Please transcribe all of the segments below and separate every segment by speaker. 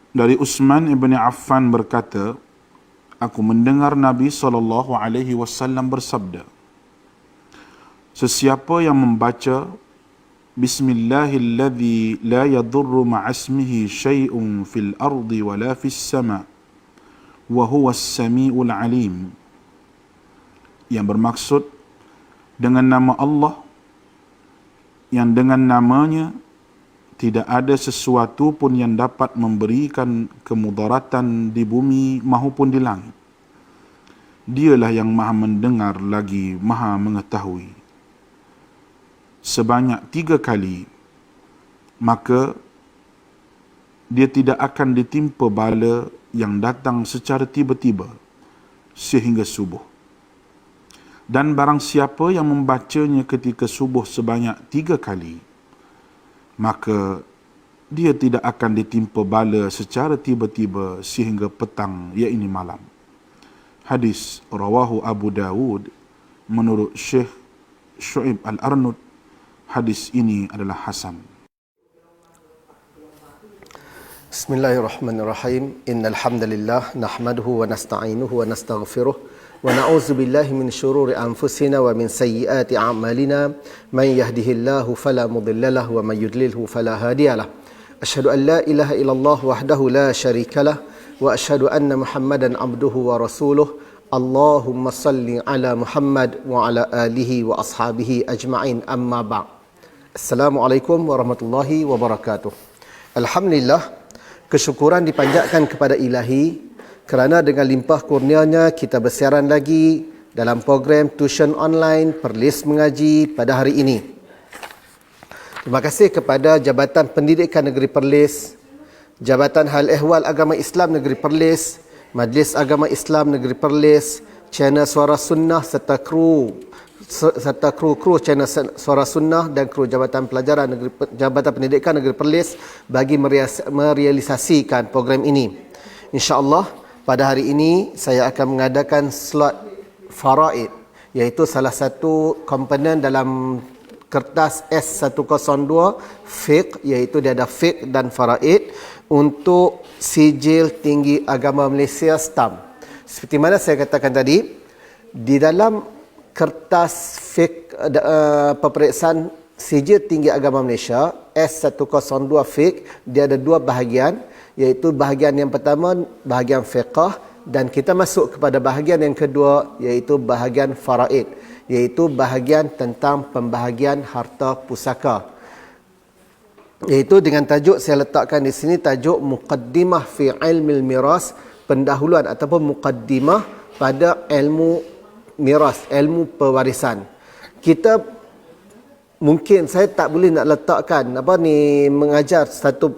Speaker 1: Dari Utsman ibn Affan berkata, aku mendengar Nabi SAW bersabda, sesiapa yang membaca Bismillahilladzi la yadurru ma'asmihi syai'un fil ardi wa la fis sama' wa huwa as-sami'ul alim, yang bermaksud dengan nama Allah yang dengan namanya tidak ada sesuatu pun yang dapat memberikan kemudaratan di bumi maupun di langit. Dialah yang maha mendengar lagi maha mengetahui. Sebanyak 3 kali, maka dia tidak akan ditimpa bala yang datang secara tiba-tiba sehingga subuh. Dan barang siapa yang membacanya ketika subuh sebanyak 3 kali, maka dia tidak akan ditimpa bala secara tiba-tiba sehingga petang, iaitu malam. Hadis rawahu Abu Dawud menurut Syekh Syu'ib Al-Arnud. Hadis ini adalah hasan.
Speaker 2: Bismillahirrahmanirrahim. Innal hamdalillah nahmaduhu wa nasta'inuhu wa nastaghfiruh wa na'udzu billahi min shururi anfusina wa min sayyiati a'malina. Man yahdihillahu fala mudilla lahu wa man yudlilhu fala hadiyalah. Asyhadu an la ilaha illallah wahdahu la syarikalah wa asyhadu anna Muhammadan abduhu wa rasuluh. Allahumma salli ala Muhammad wa ala alihi wa ashabihi ajma'in, amma ba'. Assalamualaikum warahmatullahi wabarakatuh. Alhamdulillah, kesyukuran dipanjatkan kepada Ilahi kerana dengan limpah kurnianya kita bersiaran lagi dalam program tuition online Perlis Mengaji pada hari ini. Terima kasih kepada Jabatan Pendidikan Negeri Perlis, Jabatan Hal Ehwal Agama Islam Negeri Perlis, Majlis Agama Islam Negeri Perlis, channel Suara Sunnah serta kru channel Suara Sunnah dan kru Jabatan Pelajaran Negeri, Jabatan Pendidikan Negeri Perlis bagi merealisasikan program ini. InsyaAllah pada hari ini saya akan mengadakan slot faraid, iaitu salah satu komponen dalam kertas S102 fiqh, iaitu dia ada fiqh dan faraid untuk sijil tinggi agama Malaysia stamp. Seperti mana saya katakan tadi, di dalam kertas fiqh peperiksaan sijil tinggi agama Malaysia S102 fiqh, dia ada 2 bahagian, iaitu bahagian yang pertama bahagian fiqh, dan kita masuk kepada bahagian yang kedua, iaitu bahagian faraid, iaitu bahagian tentang pembahagian harta pusaka. Iaitu dengan tajuk saya letakkan di sini, tajuk Muqaddimah fi Ilmil Miras, pendahuluan ataupun muqaddimah pada ilmu miras, ilmu pewarisan. Kita mungkin saya tak boleh nak letakkan mengajar satu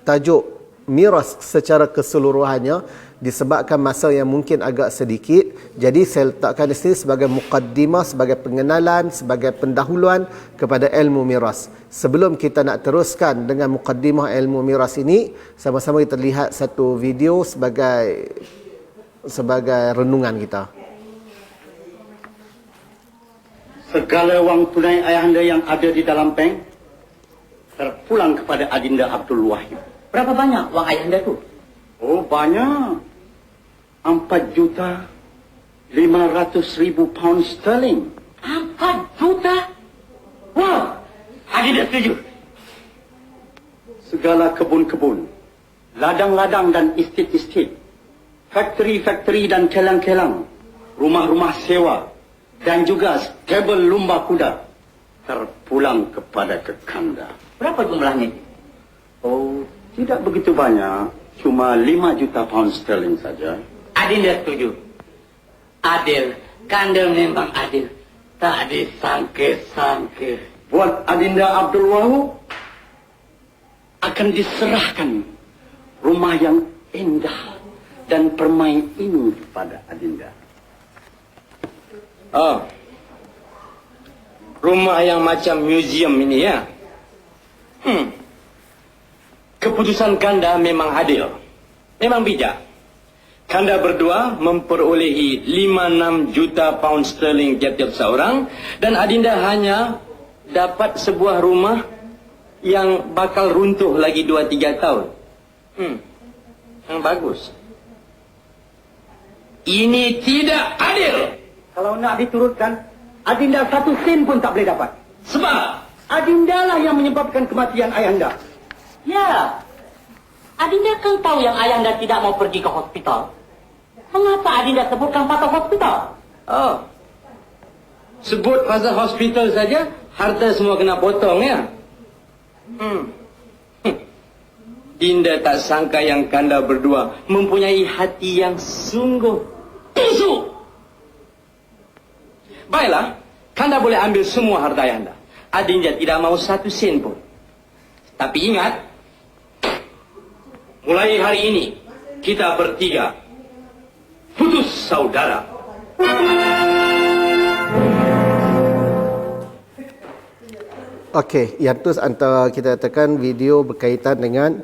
Speaker 2: tajuk miras secara keseluruhannya disebabkan masa yang mungkin agak sedikit. Jadi saya letakkan di sini sebagai muqaddimah, sebagai pengenalan, sebagai pendahuluan kepada ilmu miras. Sebelum kita nak teruskan dengan muqaddimah ilmu miras ini, sama-sama kita lihat satu video sebagai renungan kita.
Speaker 3: Segala wang tunai ayahanda yang ada di dalam bank terpulang kepada Adinda Abdul Wahid.
Speaker 4: Berapa banyak wang ayahanda tu?
Speaker 3: Oh, banyak. 4,500,000 pound sterling.
Speaker 4: 4 juta? Wah, Adinda setuju.
Speaker 3: Segala kebun-kebun, ladang-ladang dan estate-estate, factory-factory dan kelang-kelang, rumah-rumah sewa, dan juga stable lumba kuda terpulang kepada kekanda.
Speaker 4: Berapa jumlahnya?
Speaker 3: Oh, tidak begitu banyak. Cuma 5 juta pound sterling saja.
Speaker 4: Adinda setuju. Adil. Kanda memang adil. Tak disangka-sangka.
Speaker 3: Buat Adinda Abdul Wahid akan diserahkan rumah yang indah dan permai ini kepada Adinda.
Speaker 5: Oh, rumah yang macam museum ini ya. Keputusan Kanda memang adil, memang bijak. Kanda berdua memperolehi 5-6 juta pound sterling tiap-tiap seorang, dan Adinda hanya dapat sebuah rumah yang bakal runtuh lagi 2-3 tahun. Yang bagus. Ini tidak adil.
Speaker 3: Kalau nak diturutkan, Adinda 1 sen pun tak boleh dapat.
Speaker 5: Sebab
Speaker 3: Adinda lah yang menyebabkan kematian ayahanda.
Speaker 4: Ya. Adinda kan tahu yang ayahanda tidak mau pergi ke hospital. Mengapa Adinda sebutkan pasal hospital?
Speaker 5: Oh, sebut pasal hospital saja, harta semua kena potong ya. Dinda tak sangka yang Kanda berdua mempunyai hati yang sungguh tusuk. Baiklah, Kanda boleh ambil semua harta Ayahanda. Adinda tidak mau 1 sen pun. Tapi ingat, mulai hari ini kita bertiga putus saudara.
Speaker 2: Okey, yang tu antara kita katakan video berkaitan dengan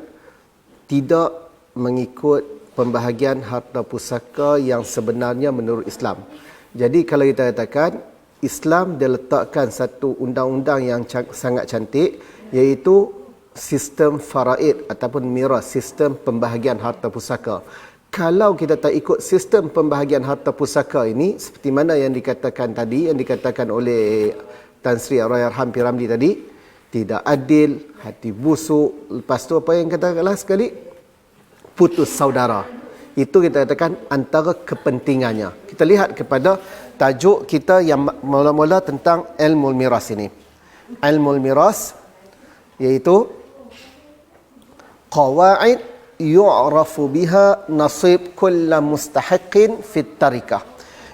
Speaker 2: tidak mengikut pembahagian harta pusaka yang sebenarnya menurut Islam. Jadi kalau kita katakan Islam dia letakkan satu undang-undang yang sangat cantik, iaitu sistem faraid ataupun miras, sistem pembahagian harta pusaka. Kalau kita tak ikut sistem pembahagian harta pusaka ini, seperti mana yang dikatakan tadi, yang dikatakan oleh Tan Sri Allahyarham P. Ramlee tadi, tidak adil, hati busuk, lepas tu apa yang katakanlah sekali, putus saudara. Itu kita katakan antara kepentingannya. Kita lihat kepada tajuk kita yang mula-mula tentang ilmu miras ini. Ilmu miras iaitu qawaid yu'rafu biha nasib kulla mustahiqin fit tarikah.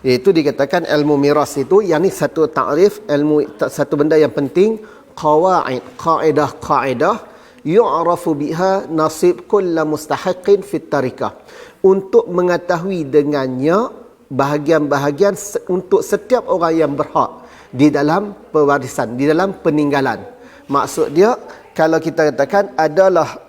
Speaker 2: Iaitu dikatakan ilmu miras itu, yang ni satu takrif, ilmu satu benda yang penting, qawaid, kaedah yu'rafu biha nasib kulla mustahiqin fit tarikah. Untuk mengetahui dengannya bahagian-bahagian untuk setiap orang yang berhak di dalam pewarisan, di dalam peninggalan. Maksud dia, kalau kita katakan adalah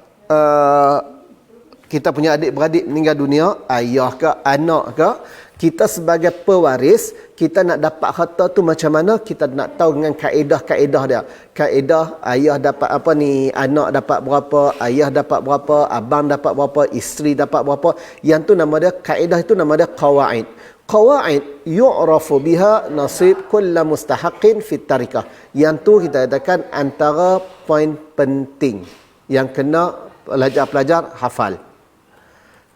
Speaker 2: kita punya adik-beradik meninggal dunia, ayah ke, anak ke, kita sebagai pewaris, kita nak dapat harta tu macam mana, kita nak tahu dengan kaedah-kaedah dia. Kaedah ayah dapat apa ni, anak dapat berapa, ayah dapat berapa, abang dapat berapa, isteri dapat berapa. Yang tu nama dia, kaedah itu nama dia qawaid. Qawaid yu'rafu biha nasib kulla mustahiqin fit tarikah. Yang tu kita katakan antara poin penting yang kena pelajar-pelajar hafal.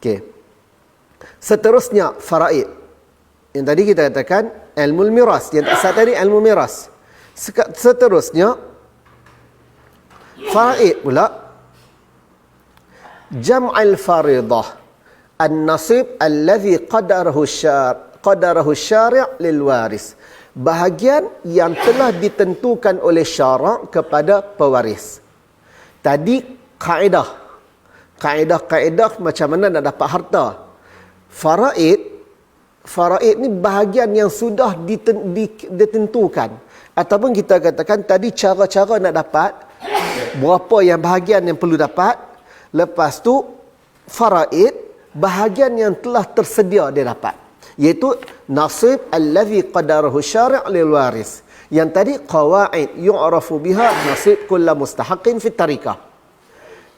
Speaker 2: Okey. Seterusnya faraid. Yang tadi kita katakan ilmu miras. Yang tadi ilmu miras. Seterusnya faraid pula jam'al faridah an-nasib alladhi qadarahu syari' lil waris. Bahagian yang telah ditentukan oleh syarak kepada pewaris. Tadi kaedah macam mana nak dapat harta. Faraid ni bahagian yang sudah ditentukan, ataupun kita katakan tadi cara-cara nak dapat, berapa yang bahagian yang perlu dapat. Lepas tu faraid bahagian yang telah tersedia dia dapat, iaitu nasib allazi qadarahu syari' lil waris. Yang tadi qawaid yu'rafu biha nasib kullu mustahiqin fit tarikah.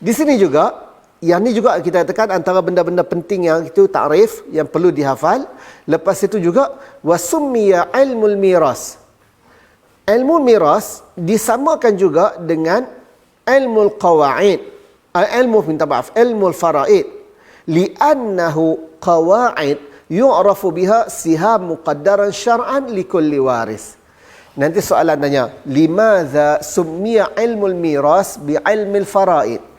Speaker 2: Di sini juga, yang ni juga kita katakan antara benda-benda penting yang itu takrif yang perlu dihafal. Lepas itu juga wasummiya ilmul miras. Ilmu miras disamakan juga dengan ilmu qawaid, ilmu faraid, li'annahu qawaid yu'rafu biha siham muqaddaran syar'an likulli waris. Nanti soalan tanya, limadza summiya ilmul miras bi ilmil faraid?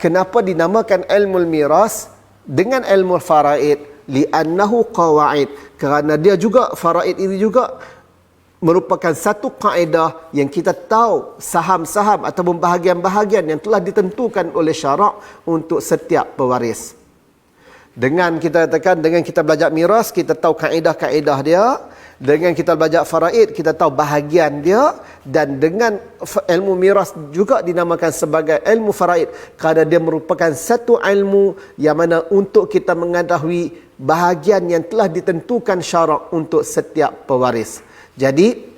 Speaker 2: Kenapa dinamakan ilmu miras dengan ilmu faraid? Li'annahu qawaid. Kerana dia juga, faraid ini juga merupakan satu kaedah yang kita tahu saham-saham ataupun bahagian-bahagian yang telah ditentukan oleh syarak untuk setiap pewaris. Dengan kita katakan, dengan kita belajar miras, kita tahu kaedah-kaedah dia. Dengan kita belajar faraid, kita tahu bahagian dia. Dan dengan ilmu miras juga dinamakan sebagai ilmu faraid, kerana dia merupakan satu ilmu yang mana untuk kita mengetahui bahagian yang telah ditentukan syarak untuk setiap pewaris. Jadi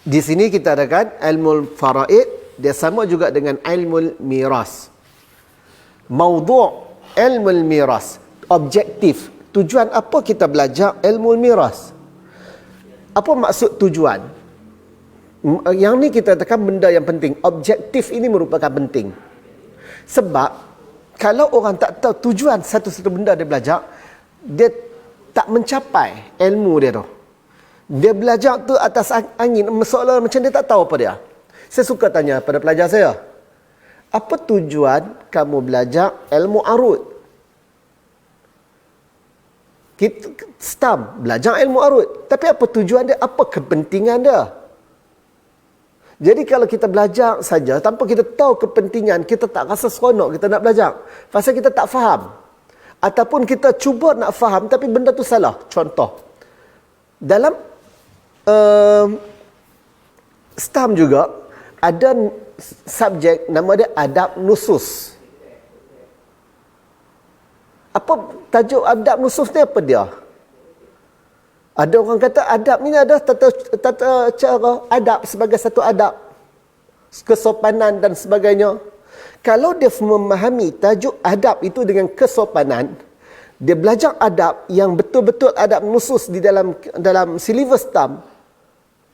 Speaker 2: di sini kita katakan ilmu faraid dia sama juga dengan ilmu miras. Maudhu' ilmu miras, objektif. Tujuan apa kita belajar ilmu miras? Apa maksud tujuan? Yang ni kita katakan benda yang penting. Objektif ini merupakan penting. Sebab kalau orang tak tahu tujuan satu-satu benda dia belajar, dia tak mencapai ilmu dia tu. Dia belajar tu atas angin, seolah macam dia tak tahu apa dia. Saya suka tanya pada pelajar saya, apa tujuan kamu belajar ilmu arut? Kita stam belajar ilmu arut, tapi apa tujuan dia? Apa kepentingan dia? Jadi kalau kita belajar saja tanpa kita tahu kepentingan, kita tak rasa seronok kita nak belajar. Pasal kita tak faham. Ataupun kita cuba nak faham tapi benda tu salah. Contoh, dalam stam juga ada subjek nama dia adab nusus. Apa tajuk adab nusus ni apa dia? Ada orang kata adab ni ada tata cara adab sebagai satu adab, kesopanan dan sebagainya. Kalau dia memahami tajuk adab itu dengan kesopanan, dia belajar adab yang betul-betul adab nusus di dalam silibus stam,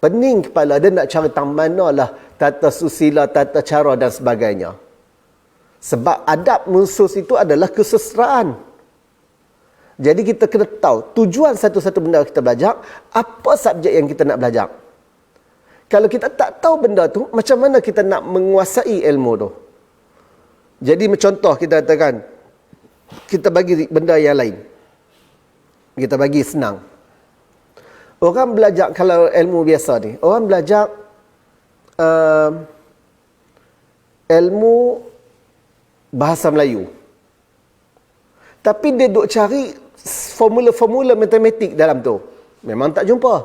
Speaker 2: pening kepala dia nak cari tang manalah tata susila, tata cara dan sebagainya. Sebab adab nusus itu adalah kesusastraan. Jadi kita kena tahu tujuan satu-satu benda kita belajar, apa subjek yang kita nak belajar. Kalau kita tak tahu benda tu, macam mana kita nak menguasai ilmu tu? Jadi contoh kita katakan, kita bagi benda yang lain. Kita bagi senang. Orang belajar, kalau ilmu biasa ni, orang belajar ilmu bahasa Melayu. Tapi dia duk cari formula-formula matematik dalam tu. Memang tak jumpa.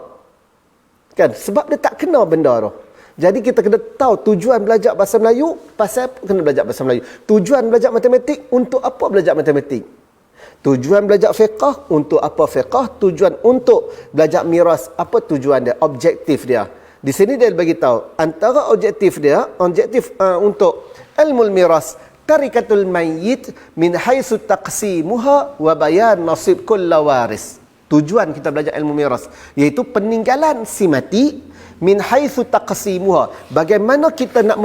Speaker 2: Kan? Sebab dia tak kenal benda tu. Jadi kita kena tahu tujuan belajar bahasa Melayu, pasal apa kena belajar bahasa Melayu. Tujuan belajar matematik, untuk apa belajar matematik. Tujuan belajar fiqh, untuk apa fiqh. Tujuan untuk belajar miras, apa tujuan dia, objektif dia. Di sini dia bagi tahu antara objektif dia, objektif untuk ilmu miras, tarikatul mayyit min haitsu taqsimuha wa bayan nasib kulla waris. Tujuan kita belajar ilmu miras iaitu peninggalan si mati, min haitsu taqsimuha, bagaimana kita nak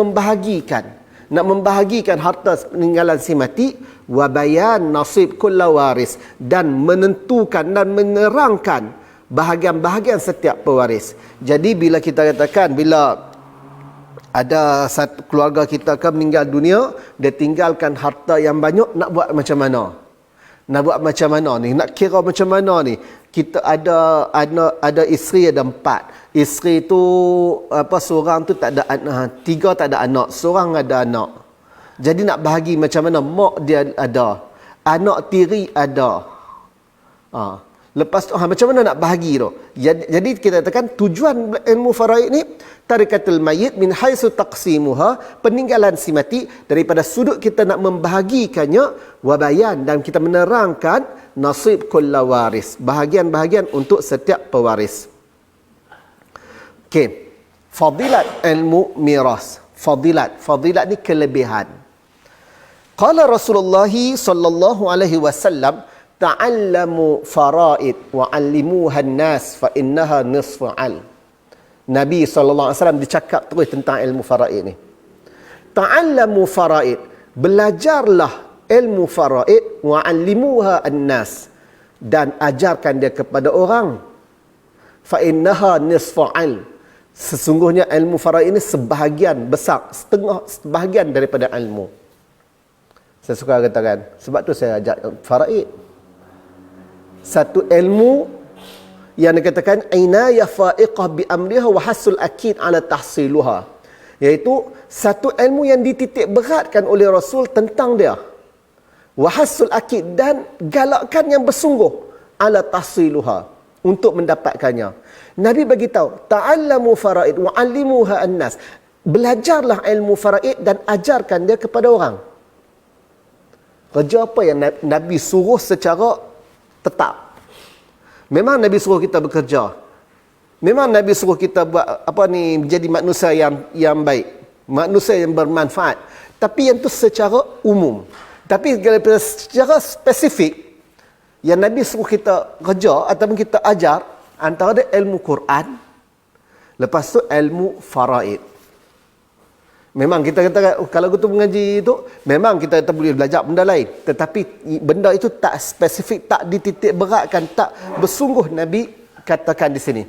Speaker 2: membahagikan harta peninggalan si mati, wa bayan nasib kulla waris, dan menentukan dan menerangkan bahagian-bahagian setiap pewaris. Jadi bila kita katakan, bila ada satu keluarga kita akan meninggal dunia, dia tinggalkan harta yang banyak, nak buat macam mana? Nak buat macam mana ni? Nak kira macam mana ni? Kita ada isteri, ada 4. Isteri tu seorang tu tak ada anak, 3 tak ada anak, seorang ada anak. Jadi nak bahagi macam mana? Mak dia ada, anak tiri ada. Lepas tu macam mana nak bahagi tu? Jadi kita katakan tujuan ilmu faraid ni, tarikatul mayyit min haitsu taqsimuha, peninggalan si mati, daripada sudut kita nak membahagikannya, wa bayan, dan kita menerangkan nasib kulla waris, bahagian-bahagian untuk setiap pewaris. Okey. Fadilat ilmu miras. Fadilat ni kelebihan. Qala Rasulullah sallallahu alaihi wasallam, ta'allamu faraid wa 'allimuha an-nas fa innaha nisfu al. Nabi SAW dicakap terus tentang ilmu faraid ni. Ta'allamu faraid, belajarlah ilmu faraid, wa 'allimuha an-nas, dan ajarkan dia kepada orang. Fa innaha nisfu al, sesungguhnya ilmu faraid ini sebahagian besar, sebahagian daripada ilmu. Saya suka katakan, sebab tu saya ajak faraid. Satu ilmu yang dikatakan inayah fa'iqah bi amriha wa hasul akid ala tahsiluha, iaitu satu ilmu yang dititik beratkan oleh Rasul tentang dia, wa hasul akid, dan galakkan yang bersungguh ala tahsiluha, untuk mendapatkannya. Nabi bagi tahu, ta'allamu faraid wa 'allimuha an-nas, belajarlah ilmu faraid dan ajarkan dia kepada orang. Kerja apa yang Nabi suruh secara tetap? Memang Nabi suruh kita bekerja. Memang Nabi suruh kita buat menjadi manusia yang baik, manusia yang bermanfaat. Tapi yang tu secara umum. Tapi secara spesifik yang Nabi suruh kita kerja ataupun kita ajar, antara dia ilmu Quran, lepas tu ilmu faraid. Memang kita kata kalau kita mengaji itu, memang kita boleh belajar benda lain, tetapi benda itu tak spesifik, tak dititik beratkan, tak bersungguh Nabi katakan di sini.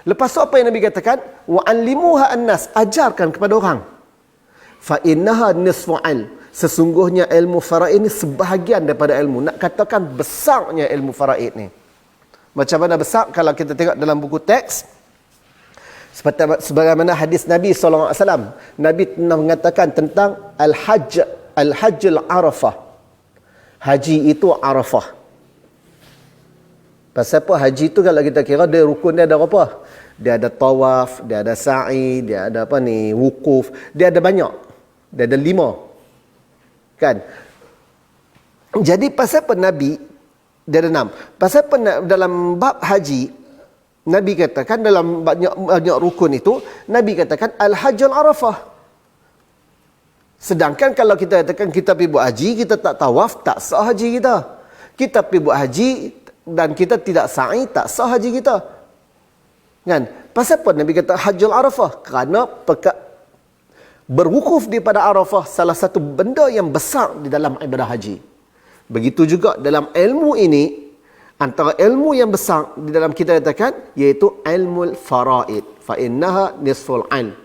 Speaker 2: Lepas tu apa yang Nabi katakan? Wa allimuha annas, ajarkan kepada orang. Fa innaha nisfu ilm, sesungguhnya ilmu faraid ini sebahagian daripada ilmu. Nak katakan besarnya ilmu faraid ni. Macam mana besar? Kalau kita tengok dalam buku teks, sebagaimana hadis Nabi SAW, Nabi pernah mengatakan tentang Al-Hajjul Arafah. Haji itu Arafah. Pasal apa? Haji itu kalau kita kira, dia rukun dia ada apa? Dia ada tawaf, dia ada sa'i, dia ada apa ni, wukuf, dia ada banyak. Dia ada 5. Kan? Jadi pasal apa Nabi, dia ada 6. Pasal apa dalam bab haji, Nabi katakan dalam banyak rukun itu, Nabi katakan Al-Hajjul Arafah. Sedangkan kalau kita katakan kita pergi buat haji, kita tak tawaf, tak sah haji kita. Kita pergi buat haji dan kita tidak sa'i, tak sah haji kita. Kan? Pasal apa Nabi kata Hajjul Arafah? Kerana berwukuf di pada Arafah salah satu benda yang besar di dalam ibadah haji. Begitu juga dalam ilmu ini, antara ilmu yang besar di dalam kita katakan iaitu ilmu faraid. Fa innaha nisful ilm.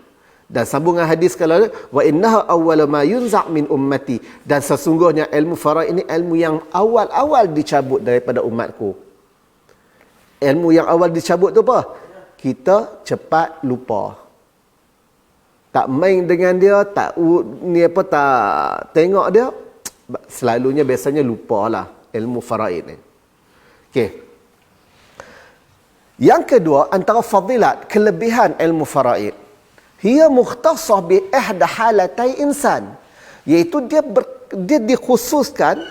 Speaker 2: Dan sambungan hadis kalau wa innaha awwala ma yunza' min ummati, dan sesungguhnya ilmu faraid ini ilmu yang awal-awal dicabut daripada umatku. Ilmu yang awal dicabut tu apa? Kita cepat lupa. Tak main dengan dia, tak tengok dia, selalunya biasanya lupalah ilmu faraid ni. Okey. Yang kedua, antara fadilat, kelebihan ilmu faraid, hiya mukhtasah bi ihda halatai insan, iaitu dia dikhususkan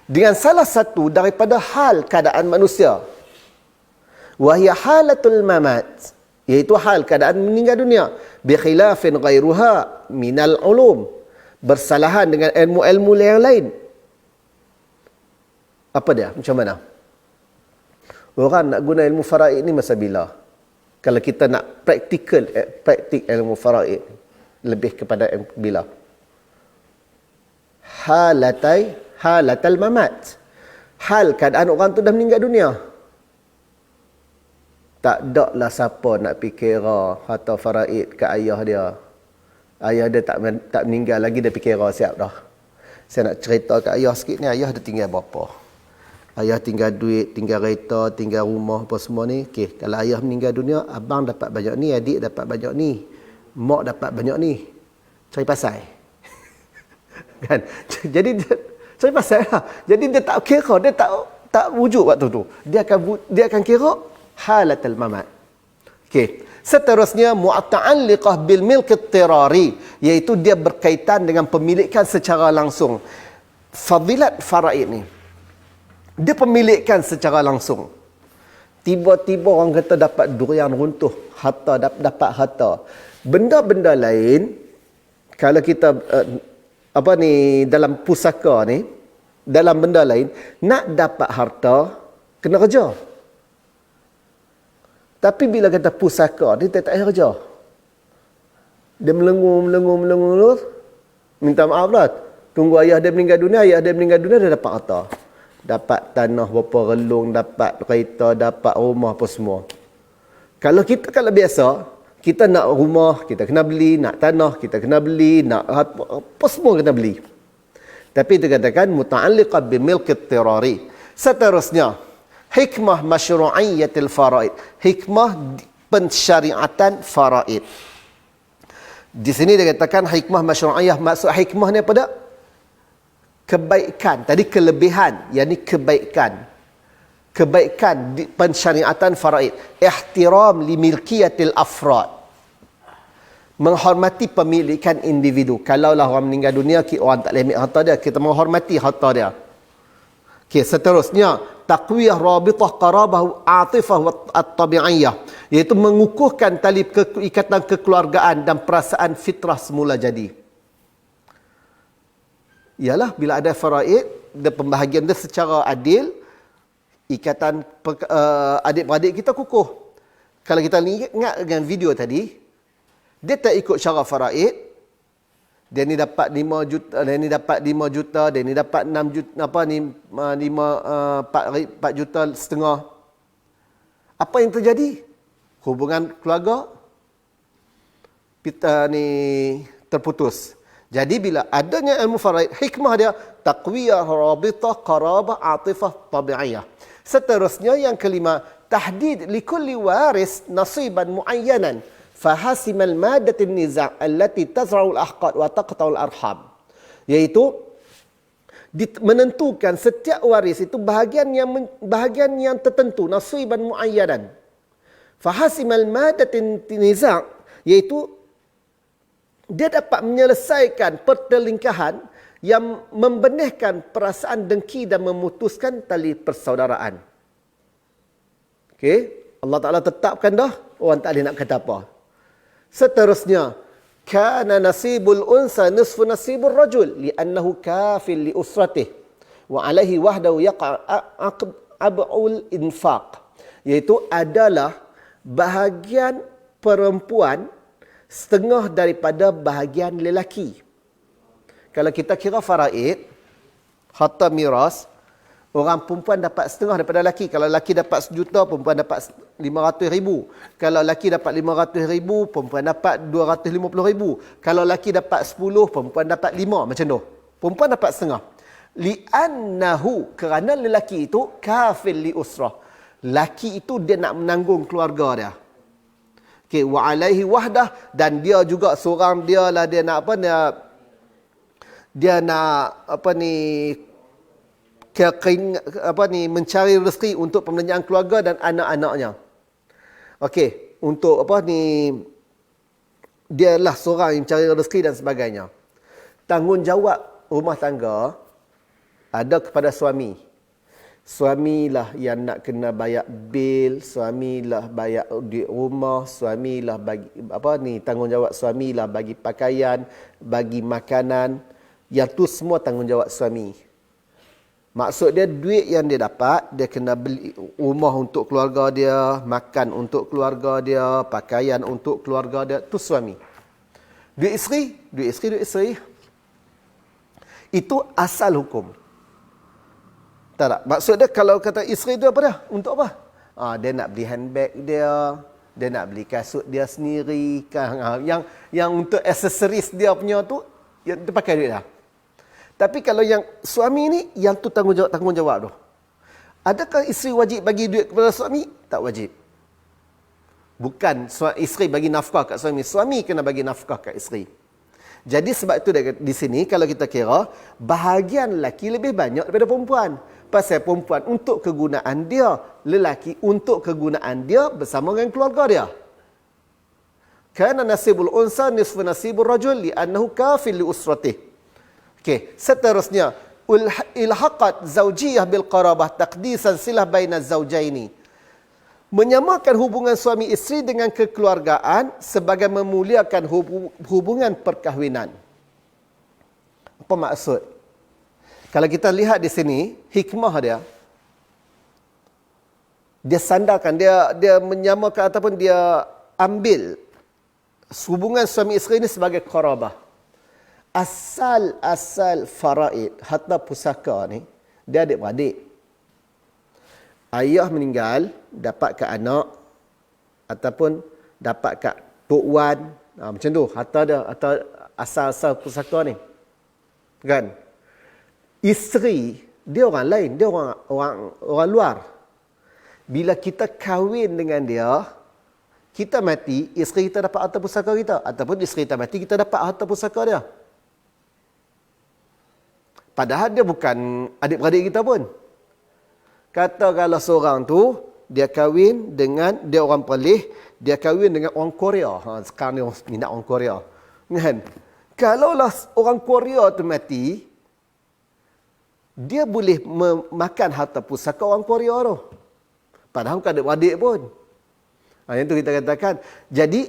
Speaker 2: dengan salah satu daripada hal keadaan manusia. Wa hiya halatul mamat, iaitu hal keadaan meninggal dunia, bi khilafin ghairuha minal ulum, bersalahan dengan ilmu-ilmu yang lain. Apa dia? Macam mana? Orang nak guna ilmu faraid ni masa bila? Kalau kita nak praktik ilmu faraid, lebih kepada bila? Halatal mamat. Hal keadaan orang tu dah meninggal dunia. Tak ada lah siapa nak fikira harta faraid ke ayah dia. Ayah dia tak meninggal lagi, dia fikira siap dah. Saya nak cerita ke ayah sikit ni, ayah dia tinggal berapa? Ayah tinggal duit, tinggal kereta, tinggal rumah, apa semua ni. Okey, kalau ayah meninggal dunia, abang dapat banyak ni, adik dapat banyak ni, mak dapat banyak ni. Cari pasal. Kan? Jadi cari pasal lah. Jadi dia tak kira, dia tak wujud waktu tu. Dia akan kira halatul mamat. Okey. Seterusnya mu'ta'alliqah bil milk at-tirari, iaitu dia berkaitan dengan pemilikan secara langsung. Fadilat faraid ni, dia pemilikan secara langsung. Tiba-tiba orang kata dapat durian runtuh, harta dapat harta. Benda-benda lain, kalau kita dalam pusaka ni, dalam benda lain, nak dapat harta kena kerja. Tapi bila kata pusaka, dia tak payah kerja. Dia melengur, minta maaf lah. Tunggu ayah dia meninggal dunia, dia dapat harta. Dapat tanah berapa relung, dapat kereta, dapat rumah apa semua. Kalau biasa, kita nak rumah, kita kena beli, nak tanah, kita kena beli, nak apa semua kena beli. Tapi dia katakan muta'alliqah bi milkit tirari. Seterusnya, hikmah masyru'iyyatil faraid. Hikmah pensyariatan faraid. Di sini dia katakan hikmah masyru'iyah. Maksud hikmah ni apa dah? Kebaikan. Tadi kelebihan, yakni kebaikan. Kebaikan di pensyariatan faraid. Ihtiram li milkiyatil afrad. Menghormati pemilikan individu. Kalaulah orang meninggal dunia, orang tak limit harta dia, kita menghormati harta dia. Okey, seterusnya taqwiyah rabitah qarabah atifah at-tabi'iyah, iaitu mengukuhkan tali ikatan kekeluargaan dan perasaan fitrah semula jadi. ialah bila ada faraid, pembahagian dia secara adil, ikatan adik-beradik kita kukuh. Kalau kita ingat dengan video tadi, dia tak ikut cara faraid. Dia ni dapat 5 juta, dia ni dapat 5 juta, dia ni dapat 6 juta, 4 juta setengah. Apa yang terjadi? Hubungan keluarga terputus. Jadi bila adanya ilmu faraid, hikmah dia taqwiyah rabitah qarabah atifah tabi'iyah. Seterusnya yang kelima, tahdid likulli waris nasiban muayyanan fahasimal madatin niza' allati tazra'ul ahqad wa taqta'ul arham. Iaitu menentukan setiap waris itu bahagian yang tertentu, nasiban muayyanan. Fahasimal madatin niza', iaitu dia dapat menyelesaikan pertelingkahan yang membenihkan perasaan dengki dan memutuskan tali persaudaraan. Okey, Allah Taala tetapkan dah, orang tak boleh nak kata apa. Seterusnya, kana nasibul unsa nisfu nasibur rajul li'annahu kafil li usratih wa alaihi wahdahu ab'ul infaq. Iaitu adalah bahagian perempuan setengah daripada bahagian lelaki. Kalau kita kira faraid, harta miras, orang perempuan dapat setengah daripada lelaki. Kalau lelaki dapat 1 juta, perempuan dapat 500,000. Kalau lelaki dapat 500,000, perempuan dapat 250,000. Kalau lelaki dapat 10, perempuan dapat 5. Macam tu. Perempuan dapat setengah. Li'annahu, kerana lelaki itu kafil li usrah. Lelaki itu dia nak menanggung keluarga dia. Okay, wa alaihi wahdah, dan dia juga seorang dia lah, dia nak mencari rezeki untuk pembelanjaan keluarga dan anak-anaknya. Okey, untuk dia lah seorang yang mencari rezeki dan sebagainya. Tanggungjawab rumah tangga ada kepada suami. Suamilah yang nak kena bayar bil, suamilah bayar duit rumah, suamilah bagi tanggungjawab suamilah bagi pakaian, bagi makanan. Yang tu semua tanggungjawab suami. Maksud dia duit yang dia dapat, dia kena beli rumah untuk keluarga dia, makan untuk keluarga dia, pakaian untuk keluarga dia, tu suami. Duit isteri. Itu asal hukum. Tak. Maksud dia kalau kata isteri tu apa dah? Untuk apa? Dia nak beli handbag dia nak beli kasut dia sendiri, yang untuk aksesoris dia punya tu, dia pakai duit dah. Tapi kalau yang suami ni, yang tu tanggungjawab tu. Adakah isteri wajib bagi duit kepada suami? Tak wajib. Bukan isteri bagi nafkah kat suami. Suami kena bagi nafkah kat isteri. Jadi sebab itu di sini kalau kita kira, bahagian lelaki lebih banyak daripada perempuan. Pasal perempuan untuk kegunaan dia, lelaki untuk kegunaan dia bersama dengan keluarga dia. Kana nasibul unsa nisfu nasibur rajul li'annahu kafil li usratih. Okey, seterusnya ilhaqat zaujiyah bil qarabah taqdisan silah baina zaujaini. Menyamakan hubungan suami isteri dengan kekeluargaan sebagai memuliakan hubungan perkahwinan. Apa maksud? Kalau kita lihat di sini, hikmah dia sandarkan, dia menyamakan ataupun dia ambil hubungan suami isteri ini sebagai qarabah. Asal faraid, harta pusaka ni, dia adik-beradik. Ayah meninggal, dapat kat anak, ataupun dapat kat tok wan. Macam tu, harta dia, atau asal-asal pusaka ni. Kan? Isteri, dia orang lain, dia orang luar. Bila kita kahwin dengan dia, kita mati, isteri kita dapat harta pusaka kita. Ataupun isteri kita mati, kita dapat harta pusaka dia. Padahal dia bukan adik-beradik kita pun. Katakanlah seorang tu, dia kahwin dengan, dia orang Perlis, dia kahwin dengan orang Korea. Sekarang ni orang minat orang Korea. Kan? Kalaulah orang Korea tu mati, dia boleh makan harta pusaka orang Korea tu. Padahal bukan adik-beradik pun. Yang tu kita katakan. Jadi,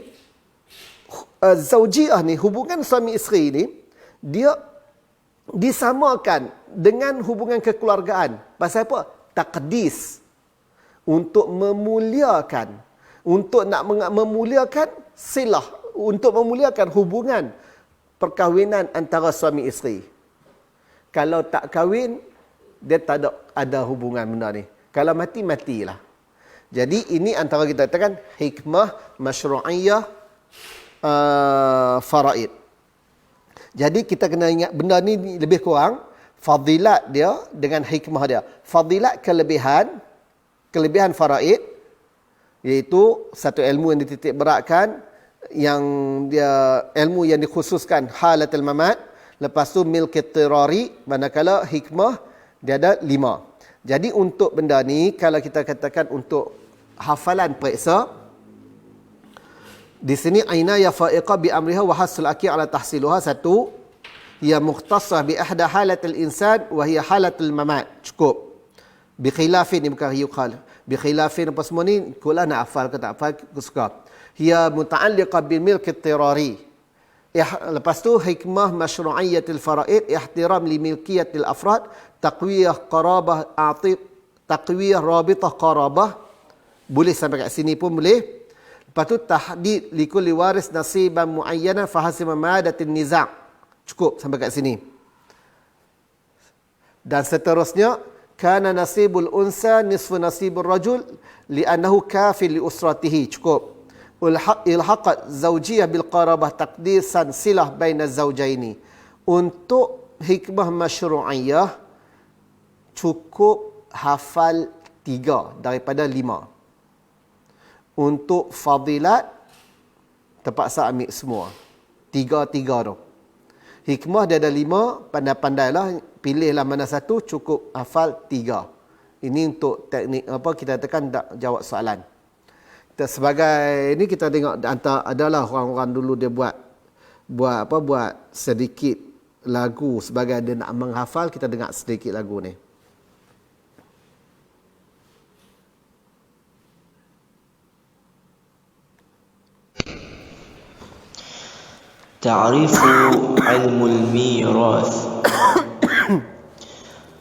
Speaker 2: zaujiyah ni, hubungan suami isteri ni, dia disamakan dengan hubungan kekeluargaan. Pasal apa? Taqdis. Untuk memuliakan. Untuk nak memuliakan silah. Untuk memuliakan hubungan perkahwinan antara suami isteri. Kalau tak kahwin, dia tak ada hubungan benda ni. Kalau mati, matilah. Jadi ini antara kita katakan hikmah masyru'iyah faraid. Jadi kita kena ingat benda ni lebih kurang fadilat dia dengan hikmah dia. Fadilat kelebihan faraid, iaitu satu ilmu yang dititik beratkan, yang dia ilmu yang dikhususkan halatul mamat. Lepas tu milk tirari, manakala hikmah dia ada 5. Jadi untuk benda ni, kalau kita katakan untuk hafalan periksa, di sini ainaya fa'iqa bi amriha wa hasul aki ala tahsiluha. 1, ia mukhtasah bi ahda halatil insan wa hiya halatul mamat. Cukup. Bi khilafin, ni bukan yuqal. Bi khilafin apa semua ni, kulah nak hafal ke tak hafal, suka. Hiya muta'alliqa bil milk tirari. Lepas tu hikmah masyru'iyatil faraid, ihtiram li milkiyatil afrad, taqwiyah qarabah, taqwiyah rabitah qarabah. Boleh sampai kat sini pun boleh. Lepas tu tahdid li kulli waris nasiban muayyana fa hasima madatin niza'. Cukup sampai kat sini. Dan seterusnya, kana nasibul unsa nisfu nasibur rajul li'annahu kafil li usratihi. Cukup. Ilhaqat zawjiyah bil qarabah taqdisan silah baina zawjaini. Untuk hikmah masyru'iyah cukup hafal 3 daripada 5. Untuk fadilat terpaksa ambil semua. 3 tu. Hikmah dia ada 5, pandai-pandailah, pilihlah mana satu, cukup hafal 3. Ini untuk teknik apa kita katakan tak jawab soalan. Kita sebagai ni kita tengok adalah orang-orang dulu dia buat sedikit lagu sebagai dia nak menghafal, kita dengar sedikit lagu ni.
Speaker 6: تعريف علم الميراث.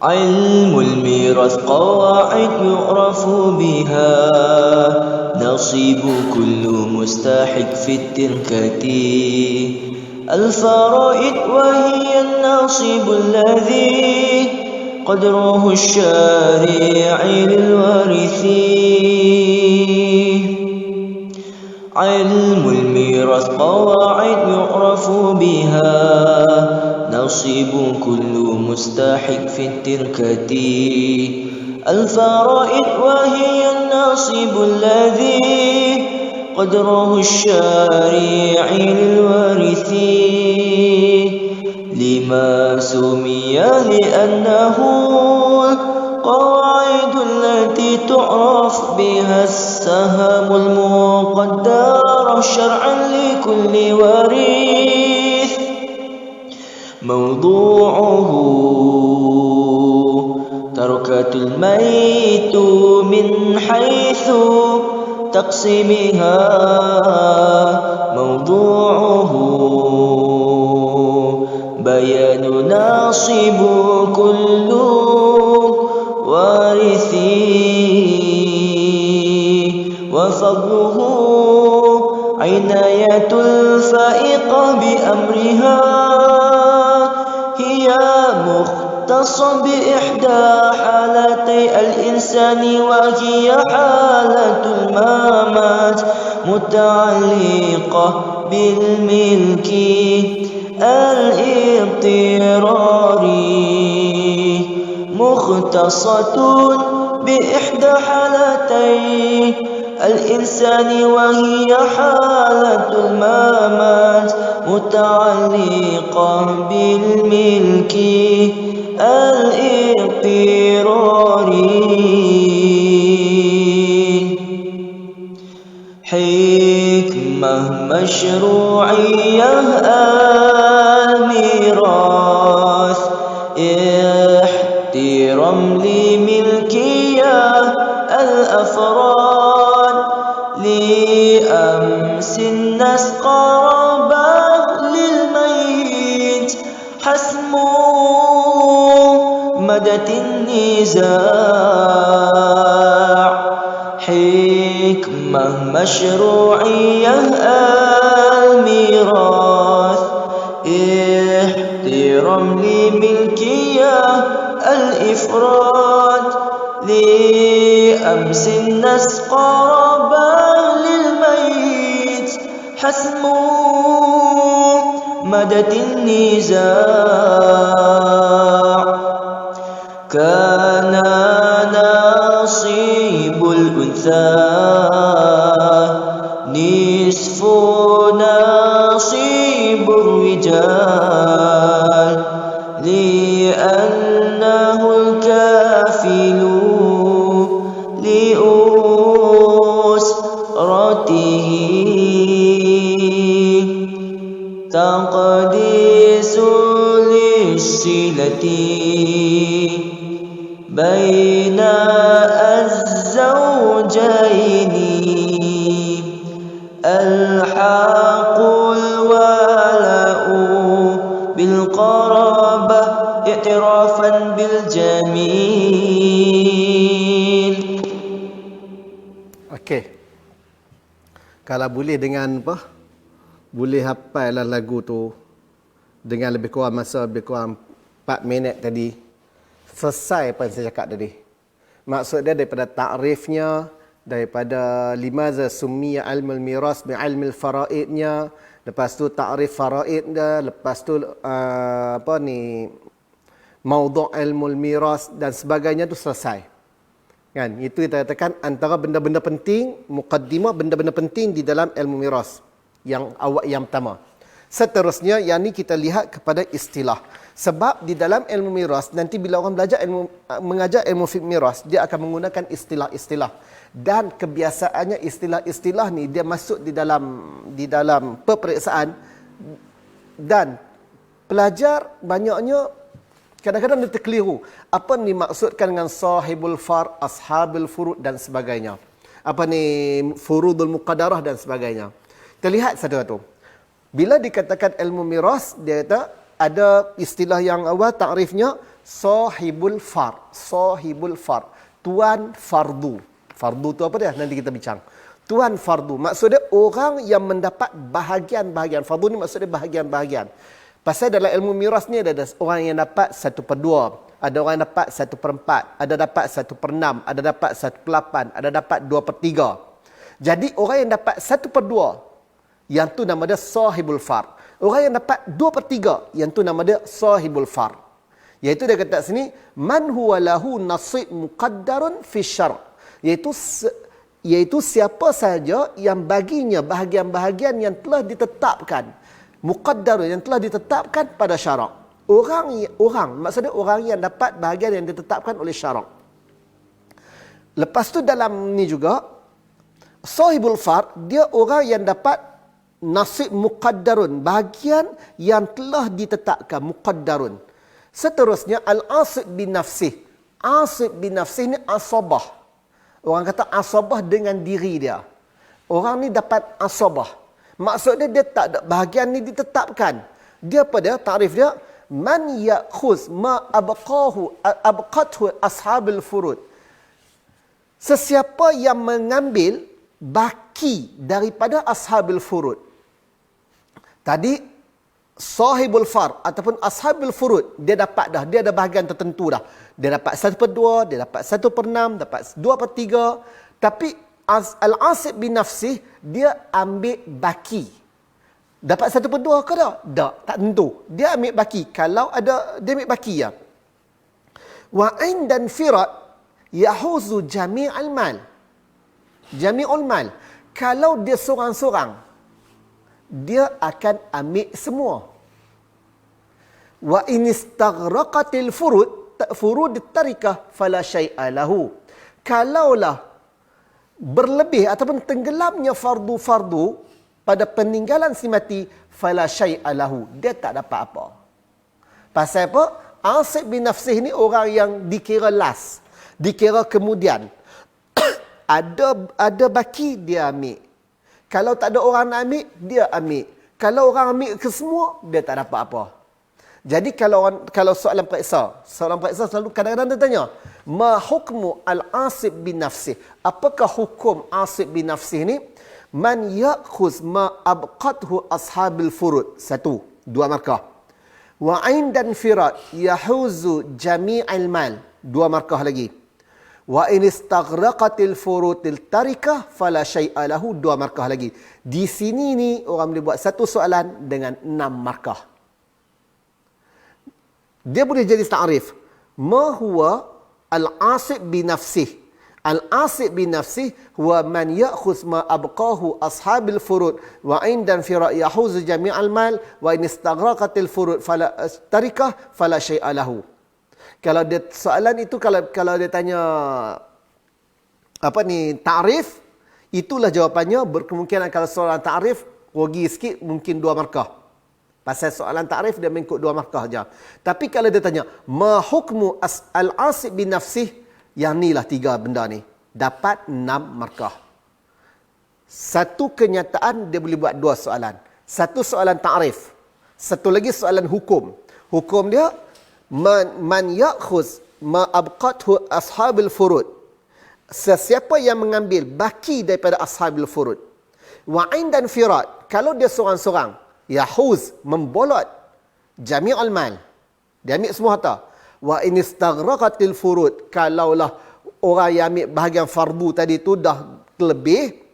Speaker 6: علم الميراث قواعد يعرف بها نصيب كل مستحق في التركة الفرائض وهي النصيب الذي قدره الشارع للوارثين. علم الميراث قواعد يعرف بها نصيب كل مستحق في التركة الفرائض وهي النصيب الذي قدره الشارع للوارثين. لما سمي لأنه القواعد التي تعرف بها السهم المقدر شرعا لكل وارث. موضوعه تركة الميت من حيث تقسيمها. موضوعه بيان ناصب كل وارث وفضله عناية الفائقة بأمرها. هي مختصة بإحدى حالتي الإنسان وهي حالة الممات متعلقة بالملك الاضطراري. مختصة بإحدى حالتي الإنسان وهي حالة الممات متعلقة بالملك الاضطراري. حكمة مشروعية الميراث احترام لملكية الأفراد لأمس الناس قرابة للميت حسمه مدة النزاع حكمة مشروعية الميراث احترام لملكية الإفراد لأمس الناس قرابة للميت حسمه مدة النزاع كان نصيب الأنثى نصف نصيب الرجال لأنه الكافل لأسرته تقديس للصلة بين الزوجين الحق الولاء بالقرابة اعترافا بالجميل.
Speaker 2: Okey. Kalau boleh dengan apa? Boleh hafal lah lagu tu dengan lebih kurang masa lebih kurang 4 minit tadi. Selesai apa yang saya cakap tadi. Maksud dia daripada takrifnya, daripada limaza summiya ilmul miras bi ilmil faraidnya, lepas tu takrif faraid dia, lepas tu maudhu' ilmul miras dan sebagainya tu selesai. Kan? Itu kita katakan antara benda-benda penting, muqaddimah benda-benda penting di dalam ilmu miras yang awal yang pertama. Seterusnya yang ni kita lihat kepada istilah. Sebab di dalam ilmu miras nanti bila orang belajar mengajar ilmu miras, dia akan menggunakan istilah-istilah. Dan kebiasaannya istilah-istilah ni dia masuk di dalam peperiksaan dan pelajar banyaknya kadang-kadang dia terkeliru. Apa ni maksudkan dengan sahibul far, ashabul furud dan sebagainya. Apa ni furudul muqaddarah dan sebagainya. Kita lihat satu-satu. Bila dikatakan ilmu miras, dia kata ada istilah yang awal takrifnya sahibul far. Sahibul far. Tuan fardu. Fardu tu apa dia? Nanti kita bincang. Tuan fardu. Maksudnya orang yang mendapat bahagian-bahagian. Fardu ni maksudnya bahagian-bahagian. Pasal dalam ilmu miras ni ada orang yang dapat 1/2. Ada orang yang dapat 1/4. Ada dapat 1/6. Ada dapat 1/8. Ada dapat 2/3. Jadi orang yang dapat 1/2 yang tu nama dia sahibul far. Orang yang dapat 2/3 yang tu nama dia sahibul far. Iaitu dia kata sini man huwa lahu nasib muqaddarun fi syar'. Iaitu siapa saja yang baginya bahagian-bahagian yang telah ditetapkan, muqaddarun yang telah ditetapkan pada syarak. Orang maksudnya orang yang dapat bahagian yang ditetapkan oleh syarak. Lepas tu dalam ni juga sahibul far dia orang yang dapat nasib muqaddarun, bahagian yang telah ditetapkan, muqaddarun. Seterusnya al-asib bin nafsih. Asib bin nafsih ni asabah. Orang kata asabah dengan diri dia. Orang ni dapat asabah. Maksudnya dia tak ada bahagian ni ditetapkan. Dia apa dia? Takrif dia man ya'khuz ma abqathu ashabul furud. Sesiapa yang mengambil baki daripada ashabul furud. Tadi sahibul far ataupun ashabul furud dia dapat dah, dia ada bahagian tertentu dah. Dia dapat 1/2, dia dapat 1/6, dapat 2/3. Tapi al-asib bin nafsih dia ambil baki. Dapat 1/2 ke tak? Tak, tak tentu. Dia ambil baki. Kalau ada dia ambil baki ya. Wa indan firat yahuzu jami'al mal. Jami'ul mal. Kalau dia seorang-seorang dia akan ambil semua. Wa in istaghraqatil furud tarikah fala syai'a lahu. Kalaulah berlebih ataupun tenggelamnya fardu-fardu pada peninggalan si mati fala syai'a lahu. Dia tak dapat apa. Pasal apa? Asib bin nafsih ni orang yang dikira last, dikira kemudian. ada baki dia ambil. Kalau tak ada orang nak ambil, dia ambil. Kalau orang ambil ke semua, dia tak dapat apa. Jadi kalau soalan periksa selalu kadang-kadang dia tanya, ma hukmu al-asib bin nafsih? Apakah hukum asib bin nafsih ni? Man ya'khuz ma abqathu ashabil furud. 1, 2 markah. Wa indan firat yahuzu jami'al mal. 2 markah lagi. Wa in istaghraqatil furutil tarikah fala syai'a lahu. 2 markah lagi. Di sini ni orang boleh buat satu soalan dengan 6 markah. Dia boleh jadi ta'rif. Ma huwa al-asib bi nafsih? Al-asib bi nafsih huwa man ya'khuz ma abqahu ashabil furud wa indan fi ra'yahu jami'al mal wa in istaghraqatil furud fala tarikah fala syai'a lahu. Kalau dia soalan itu kalau dia tanya ta'rif, itulah jawapannya. Berkemungkinan kalau soalan ta'rif rugi sikit, mungkin 2 markah. Pasal soalan ta'rif dia mengikut 2 markah aja. Tapi kalau dia tanya ma hukmu al-asib bin nafsih, yang ni lah 3 benda ni, dapat 6 markah. Satu kenyataan dia boleh buat 2 soalan. Satu soalan ta'rif, satu lagi soalan hukum. Hukum dia man ya'khuz ma abqathu ashabil furud. Sesiapa yang mengambil baki daripada ashabil furud. Wa indan firat, kalau dia seorang-seorang, yahuz, membolot jami'al mal, dia ambil semua harta. Wa in istaghraqatil furud, kalaulah orang yang ambil bahagian fardu tadi tu dah lebih,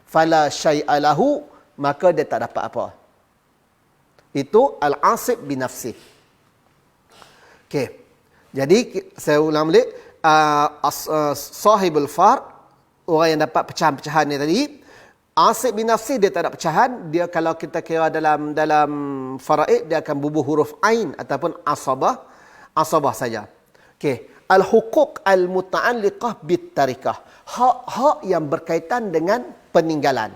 Speaker 2: fala syai'a lahu, maka dia tak dapat apa. Itu al-asib bin nafsih. Okey. Jadi saya ulang balik, sahibul fard, orang yang dapat pecahan-pecahan ni tadi, asib bin nafsih dia tak ada pecahan. Dia kalau kita kira dalam faraid, dia akan bubuh huruf ain ataupun asabah saja. Okey, al-huquq al-muta'alliqah bit tarikah. Hak-hak yang berkaitan dengan peninggalan.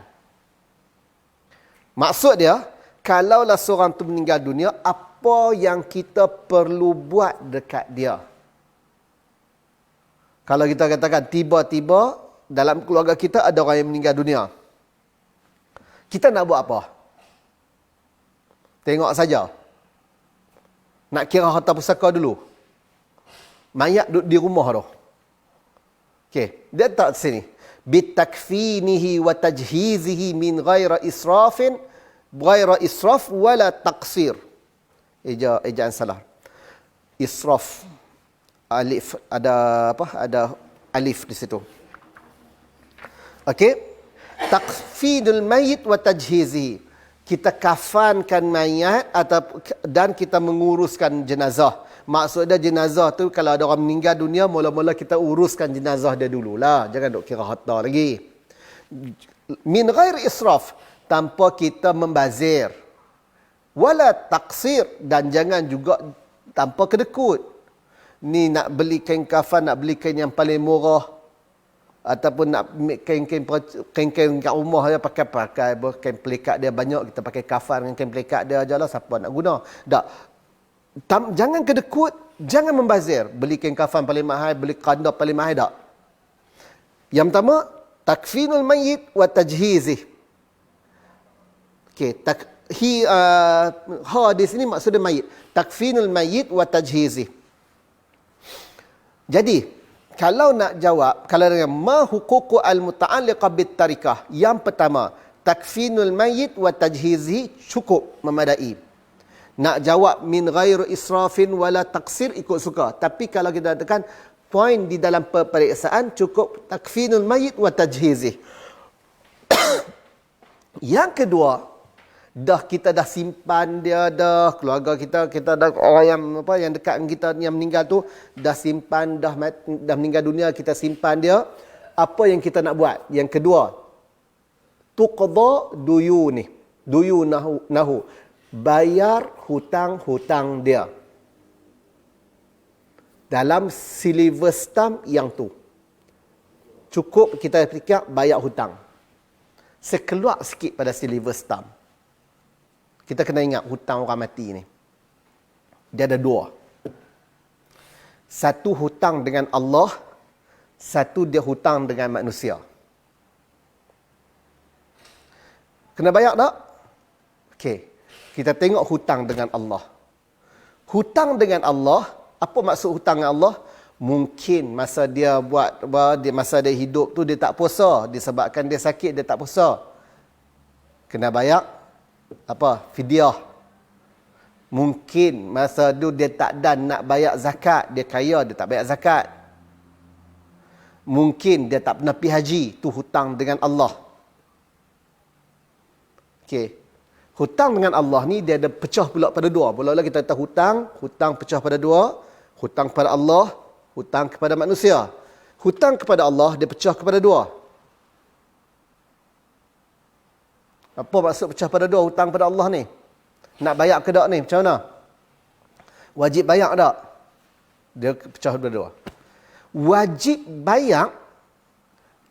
Speaker 2: Maksud dia, kalaulah seorang tu meninggal dunia, apa yang kita perlu buat dekat dia? Kalau kita katakan tiba-tiba dalam keluarga kita ada orang yang meninggal dunia, kita nak buat apa? Tengok saja. Nak kira harta pusaka dulu. Mayat duduk di rumah tu. Okey, dia tak sini. Bitakfinihi wa tajhizihi min ghaira israf wala taqsir. Ejaan salah. Israf. Alif ada alif di situ. Okey. Takfidul mayit wa tajhizihi. Kita kafankan mayat dan kita menguruskan jenazah. Maksudnya jenazah tu kalau ada orang meninggal dunia, mula-mula kita uruskan jenazah dia dululah. Jangan duk kira harta lagi. Min ghair israf, tanpa kita membazir. Wala taqsir, dan jangan juga tanpa kedekut. Ni nak beli kain kafan, nak beli kain yang paling murah, ataupun nak kain-kain kat rumah dia pakai kain pelikat dia banyak, kita pakai kafan dengan kain pelikat dia ajalah, siapa nak guna. Jangan kedekut, jangan membazir. Beli kain kafan paling mahal, beli kandar paling mahal, tak. Yang pertama, takfinul mayyit wa tajhizih. Okey, di sini maksudnya mayit. Takfinul mayyit wa tajhizih. Jadi, kalau nak jawab, kalau dengan ma huququ al-muta'alliqah bit tarikah, yang pertama, takfinul mayyit wa tajhizi, cukup, memadai. Nak jawab min ghair israfin wala taqsir, ikut suka. Tapi kalau kita katakan poin di dalam peperiksaan, cukup takfinul mayyit wa tajhizi. Yang kedua, kita dah simpan dia dah, keluarga kita dah, orang yang dekat dengan kita yang meninggal tu dah simpan, dah meninggal dunia, kita simpan dia. Apa yang kita nak buat? Yang kedua, tuqda duyunahu, bayar hutang-hutang dia dalam silver stamp yang tu. Cukup kita fikir bayar hutang. Sekeluar sikit pada silver stamp. Kita kena ingat hutang orang mati ni. Dia ada 2. Satu hutang dengan Allah, satu dia hutang dengan manusia. Kena bayar tak? Okey. Kita tengok hutang dengan Allah. Hutang dengan Allah, apa maksud hutang dengan Allah? Mungkin masa dia masa dia hidup tu dia tak puasa, disebabkan dia sakit dia tak puasa. Kena bayar fidyah. Mungkin masa tu dia tak dan nak bayar zakat, dia kaya dia tak bayar zakat. Mungkin dia tak pernah pergi haji, tu hutang dengan Allah. Okey. Hutang dengan Allah ni dia ada pecah pula pada dua. Mula-mula kita kata hutang pecah pada dua. Hutang kepada Allah, hutang kepada manusia. Hutang kepada Allah dia pecah kepada dua. Apa maksud pecah pada dua hutang pada Allah ni? Nak bayar ke tak ni? Macam mana? Wajib bayar tak? Dia pecah pada dua. Wajib bayar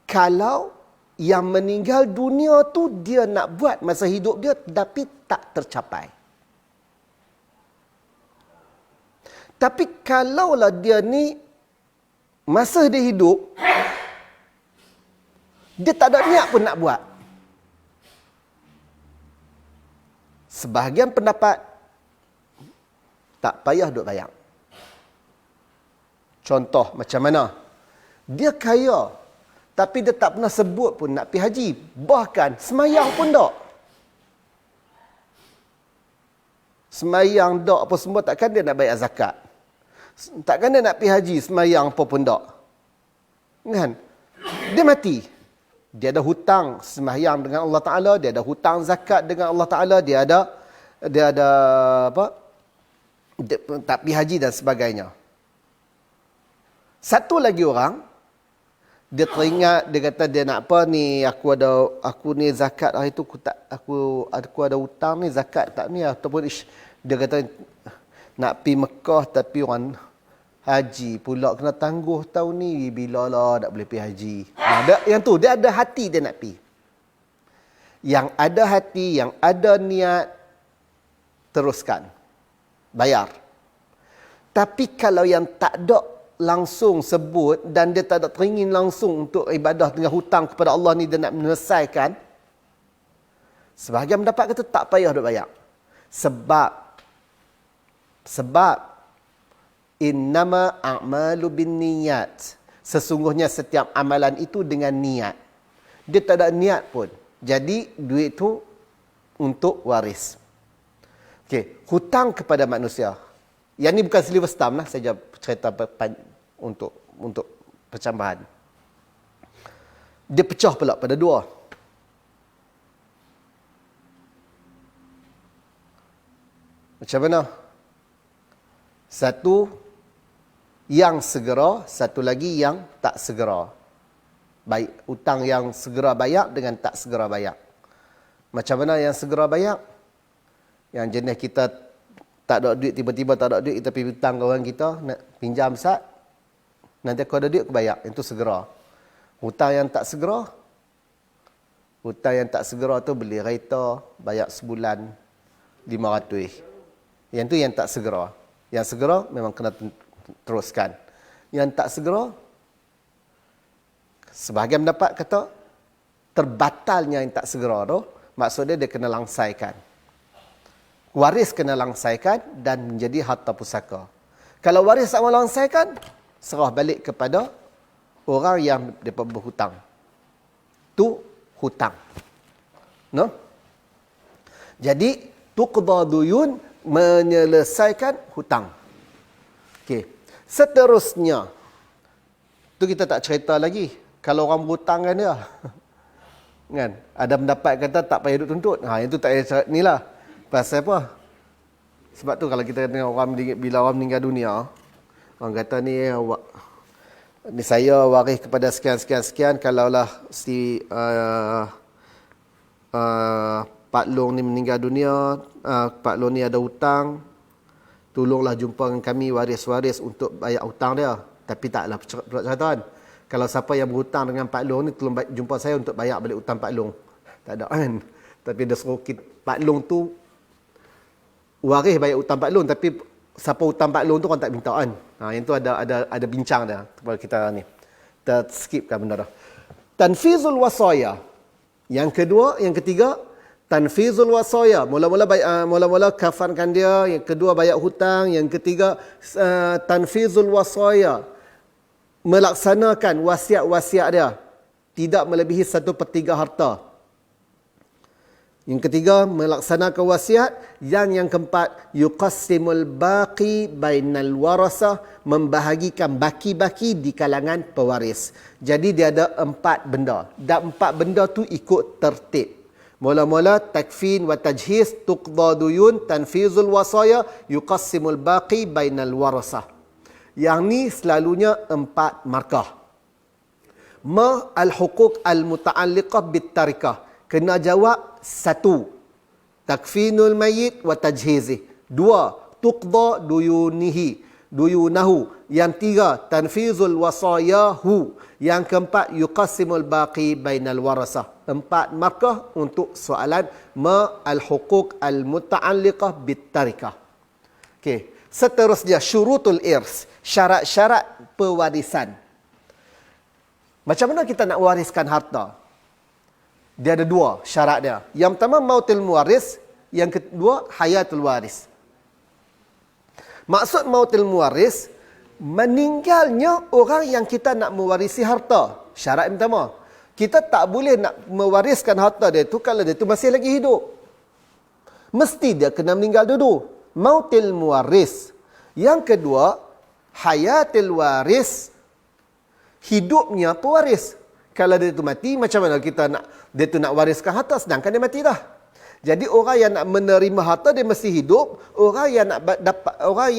Speaker 2: kalau yang meninggal dunia tu dia nak buat masa hidup dia tapi tak tercapai. Tapi kalaulah dia ni masa dia hidup dia tak ada niat pun nak buat. Sebahagian pendapat tak payah duk bayar. Contoh macam mana? Dia kaya tapi dia tak pernah sebut pun nak pergi haji. Bahkan semayang pun tak. Semayang tak apa semua, takkan dia nak bayar zakat. Takkan dia nak pergi haji, semayang apa pun tak. Kan? Dia mati. Dia ada hutang semayang dengan Allah Ta'ala, dia ada hutang zakat dengan Allah Ta'ala, dia ada dia tak pergi haji dan sebagainya. Satu lagi orang, dia teringat, dia kata dia nak apa ni, aku ni zakat hari tu aku ada hutang ni zakat tak ni, ataupun dia kata nak pergi Mekah tapi orang haji pula kena tangguh tahun ni, bila lah nak boleh pergi haji. Yang tu dia ada hati dia nak pergi. Yang ada hati, yang ada niat, teruskan bayar. Tapi kalau yang tak ada langsung sebut dan dia tak ada teringin langsung untuk ibadah dengan hutang kepada Allah ni, dia nak menyelesaikan, sebahagian pendapat kata tak payah duk bayar. Sebab innama a'malu binniyat, sesungguhnya setiap amalan itu dengan niat. Dia tak ada niat pun, jadi duit tu untuk waris. Okey, hutang kepada manusia. Yang ni bukan silver stamp lah, saya cerita untuk percambahan. Dia pecah pula pada dua. Macam mana? Satu yang segera, satu lagi yang tak segera. Baik, hutang yang segera bayar dengan tak segera bayar. Macam mana yang segera bayar? Yang jenis kita tak ada duit, tiba-tiba tak ada duit, kita pergi hutang ke orang kita, nak pinjam sat, nanti aku ada duit, aku bayar. Itu segera. Hutang yang tak segera tu beli kereta, bayar sebulan 500. Yang tu yang tak segera. Yang segera memang kena teruskan. Yang tak segera, sebahagian pendapat kata, terbatalnya yang tak segera tu, maksudnya dia kena langsaikan. Waris kena langsaikan dan menjadi harta pusaka. Kalau waris tak mau langsaikan, serah balik kepada orang yang mereka berhutang. Tu hutang. No? Jadi, tuqda duyun, menyelesaikan hutang. Okey. Seterusnya, tu kita tak cerita lagi. Kalau orang berhutang kan dia. Kan? Ada pendapat kata tak payah duk tuntut. Yang tu tak payah ni lah. Pasal apa? Sebab tu kalau kita tengok orang, bila orang meninggal dunia, orang kata ni saya waris kepada sekian, kalaulah si Pak Long ni meninggal dunia, Pak Long ni ada hutang, tolonglah jumpa dengan kami waris-waris untuk bayar hutang dia. Tapi taklah perkataan. Kalau siapa yang berhutang dengan Pak Long ni, tolong jumpa saya untuk bayar balik hutang Pak Long. Tak ada kan? Tapi dia suruh Pak Long tu waris bayar hutang Pak Long, tapi siapa hutang Pak Long tu orang tak minta kan. Yang tu ada bincang dia kepada kita ni. Kita skipkan benda dah. Tanfizul wasaya. Yang kedua, yang ketiga, Tanfizul wasaya, mula-mula kafankan dia, yang kedua bayar hutang, yang ketiga tanfizul wasaya, melaksanakan wasiat-wasiat dia, tidak melebihi 1/3 harta. Yang ketiga, melaksanakan wasiat. Yang keempat, yuqassimul baqi bainal warasah, membahagikan baki-baki di kalangan pewaris. Jadi dia ada 4 benda. Dan 4 benda tu ikut tertib. Mula-mula takfin wa tajhiz, tuqda duyun, tanfizul wasaya, yuqassimul baqi bainal warasah. Yang ni selalunya 4 markah. Ma al-huquq al-muta'alliqah bit-tarikah. Kena jawab 1. Takfinul mayyit wa tajhizih. 2. Tuqda duyunahu. Yang 3. Tanfizul wasayahu. Yang keempat, yuqassimul baqi bainal warasah. 4 markah untuk soalan ma al-huquq al-muta'alliqah bit-tarikah. Okey. Seterusnya syurutul irs, syarat-syarat pewarisan. Macam mana kita nak wariskan harta? Dia ada 2 syarat dia. Yang pertama mautil muwaris, yang kedua hayatul waris. Maksud mautil muwaris, meninggalnya orang yang kita nak mewarisi harta. Syarat yang pertama, kita tak boleh nak mewariskan harta dia tu kalau dia tu masih lagi hidup. Mesti dia kena meninggal dulu. Mautil muwaris. Yang kedua, hayatil waris, hidupnya pewaris. Kalau dia tu mati, macam mana kita nak dia tu nak wariskan harta sedangkan dia mati dah. Jadi orang yang nak menerima harta dia mesti hidup, orang yang nak dapat orang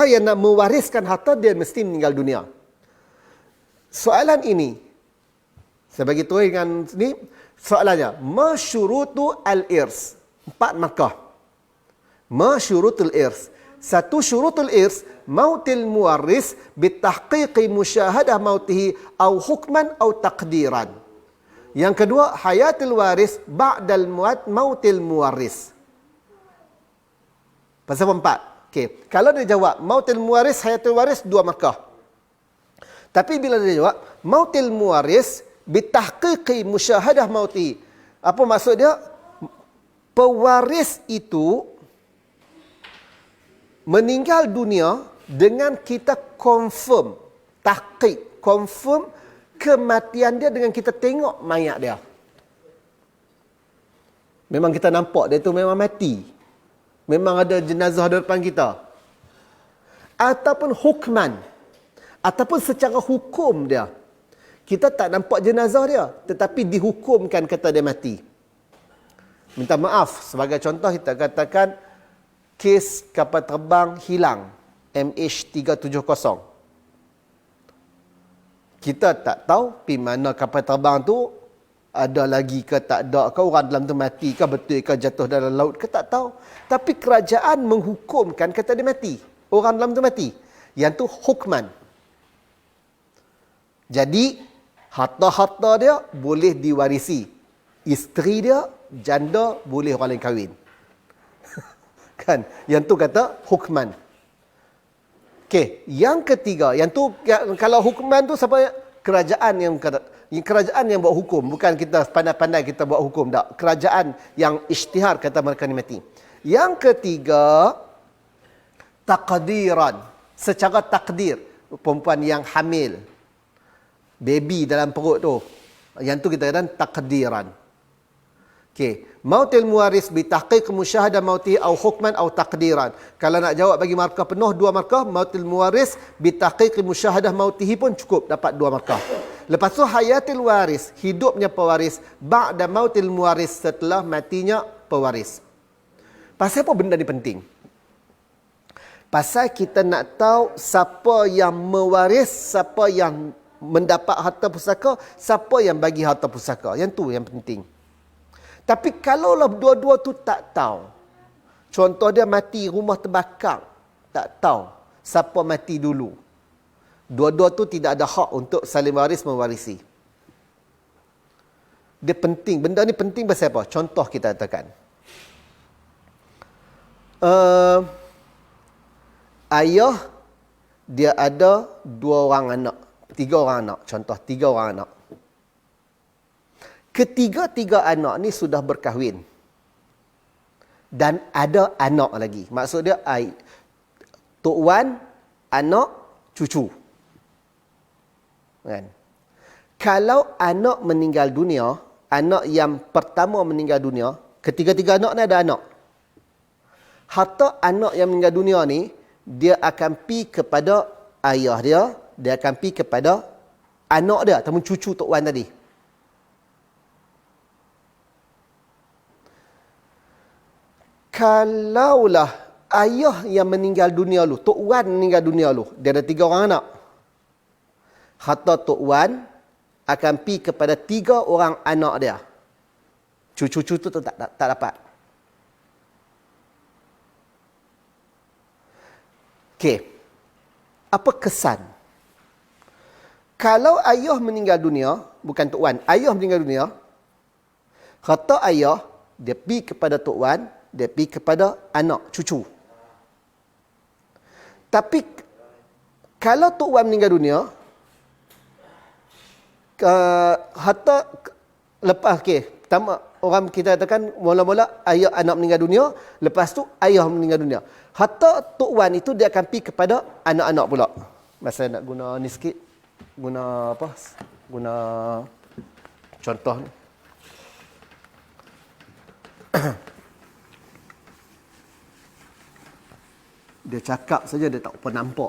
Speaker 2: yang nak mewariskan harta dia mesti meninggal dunia. Soalan ini saya bagi tahu dengan ni soalannya, ma syurutu al-irs. 4 markah. Ma syurutul irs. 1 syurutul irs, mautil muwaris bitahqiqi musyahadah mautihi au hukman au taqdiran. Yang kedua, hayatul waris ba'dal mautil muwaris. Pasal 4. Okey, kalau dia jawab mautil muwaris, hayatul waris, 2 markah. Tapi bila dia jawab mautil muwaris bitahqiqi musyahadah mautihi, apa maksud dia? Pewaris itu meninggal dunia dengan kita confirm, tahqiq, confirm kematian dia dengan kita tengok mayat dia. Memang kita nampak dia tu memang mati. Memang ada jenazah di depan kita. Ataupun hukman. Ataupun secara hukum dia. Kita tak nampak jenazah dia, tetapi dihukumkan kata dia mati. Minta maaf, sebagai contoh kita katakan kes kapal terbang hilang MH370. Kita tak tahu pergi mana kapal terbang tu, ada lagi ke tak ada ke, orang dalam tu mati ke, betul ke jatuh dalam laut ke, tak tahu. Tapi kerajaan menghukumkan kata dia mati. Orang dalam tu mati. Yang tu hukman. Jadi harta-harta dia boleh diwarisi. Isteri dia, janda, boleh orang lain kahwin. Kan? Yang tu kata hukman. Okey, yang ketiga, yang tu kalau hukman tu siapa? Kerajaan yang kerajaan yang buat hukum, bukan kita pandai-pandai kita buat hukum, tak. Kerajaan yang isytihar kata mereka ni mati. Yang ketiga, takdiran, secara takdir, perempuan yang hamil, baby dalam perut tu, yang tu kita katakan takdiran. Okey, mautil muwaris bi tahqiq musyahadah mautihi au hukman au taqdiran. Kalau nak jawab bagi markah penuh 2 markah, mautil muwaris bi tahqiq musyahadah mautihi pun cukup dapat 2 markah. Lepas tu hayatil waris, hidupnya pewaris, ba'da mautil muwaris, setelah matinya pewaris. Pasal apa benda ni penting? Pasal kita nak tahu siapa yang mewaris, siapa yang mendapat harta pusaka, siapa yang bagi harta pusaka. Yang tu yang penting. Tapi kalaulah dua-dua tu tak tahu. Contoh dia mati, rumah terbakar. Tak tahu siapa mati dulu. Dua-dua tu tidak ada hak untuk saling waris mewarisi. Dia penting. Benda ni penting pasal apa? Contoh kita katakan. Ayah, dia ada 2 orang anak. 3 orang anak. Contoh, 3 orang anak. Ketiga-tiga anak ni sudah berkahwin. Dan ada anak lagi. Maksud dia, Tok Wan, anak, cucu. Kan? Kalau anak meninggal dunia, anak yang pertama meninggal dunia, ketiga-tiga anak ni ada anak. Harta anak yang meninggal dunia ni, dia akan pi kepada ayah dia akan pi kepada anak dia, ataupun cucu Tok Wan tadi. Kalaulah ayah yang meninggal dunia lu, Tok Wan meninggal dunia lu, dia ada 3 orang anak. Harta Tok Wan akan pi kepada 3 orang anak dia. Cucu-cucu tu tak dapat. Okey. Apa kesan? Kalau ayah meninggal dunia, bukan Tok Wan, ayah meninggal dunia, harta ayah, dia pi kepada Tok Wan, dia pi kepada anak, cucu. Tapi, kalau Tok Wan meninggal dunia, harta lepas, pertama, orang kita katakan, mula-mula ayah anak meninggal dunia, lepas tu ayah meninggal dunia. Harta Tok Wan itu dia akan pi kepada anak-anak pula. Masa nak guna ni sikit, guna apa? Guna contoh ni. Dia cakap saja, dia tak apa nampak.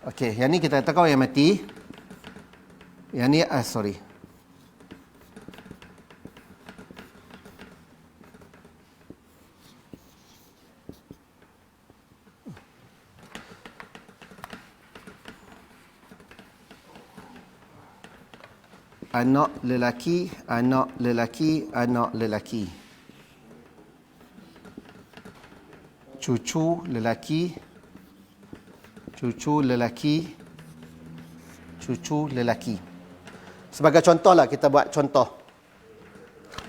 Speaker 2: Okey, yang ni kita katakan orang yang mati. Yang ni, sorry. Anak lelaki, anak lelaki, anak lelaki. Cucu lelaki, cucu lelaki, cucu lelaki. Sebagai contohlah, kita buat contoh.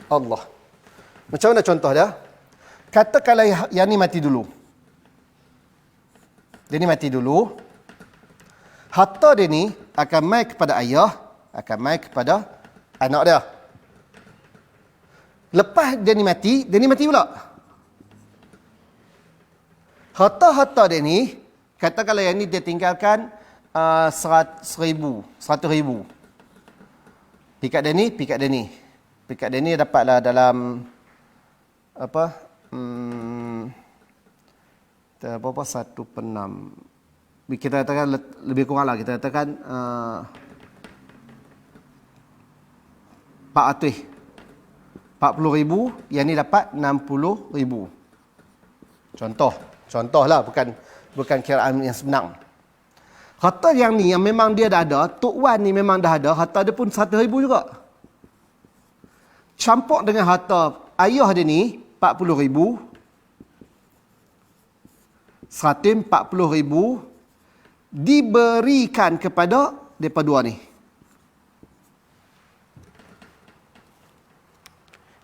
Speaker 2: Allah. Macam mana contoh dia? Katakanlah yang ni mati dulu. Dia ni mati dulu. Harta dia ni akan mai kepada ayah, akan mai kepada anak dia. Lepas dia ni mati pula. Harta-harta dia ni, katakanlah yang ni dia tinggalkan 100,000. Pikat dia ni. Pikat dia ni dapatlah dalam apa? Berapa? 1/6. Kita katakan lebih kurang lah. Kita katakan 40,000, yang ni dapat 60,000. Contohlah, bukan kiraan yang senang. Harta yang ni yang memang dia dah ada, Tok Wan ni memang dah ada, harta dia pun 100,000 juga. Campur dengan harta ayah dia ni 40,000, 140,000 diberikan kepada mereka dua ni.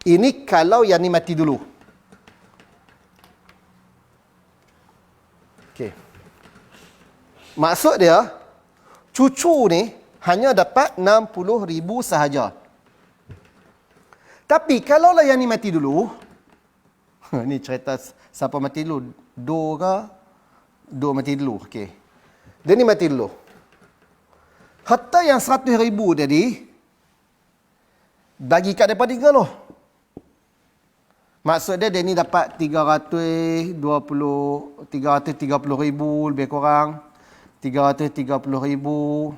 Speaker 2: Ini kalau yang ni mati dulu. Okey. Maksud dia, cucu ni hanya dapat 60,000 sahaja. Tapi kalaulah yang ni mati dulu, ni cerita siapa mati dulu, Do mati dulu. Okey. Dia ni mati dulu. Harta yang 100,000 tadi bagi kat depa 3 loh. Maksud dia ni dapat 330,000 lebih kurang. 330,000.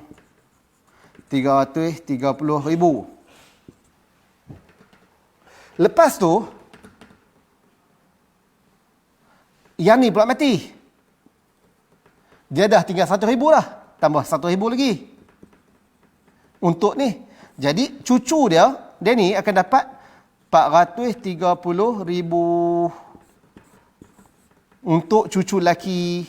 Speaker 2: 330,000. Lepas tu, yang ni pula mati. Dia dah tinggal 100,000 lah. Tambah 100,000 lagi. Untuk ni. Jadi, cucu dia ni akan dapat 430,000 untuk cucu lelaki.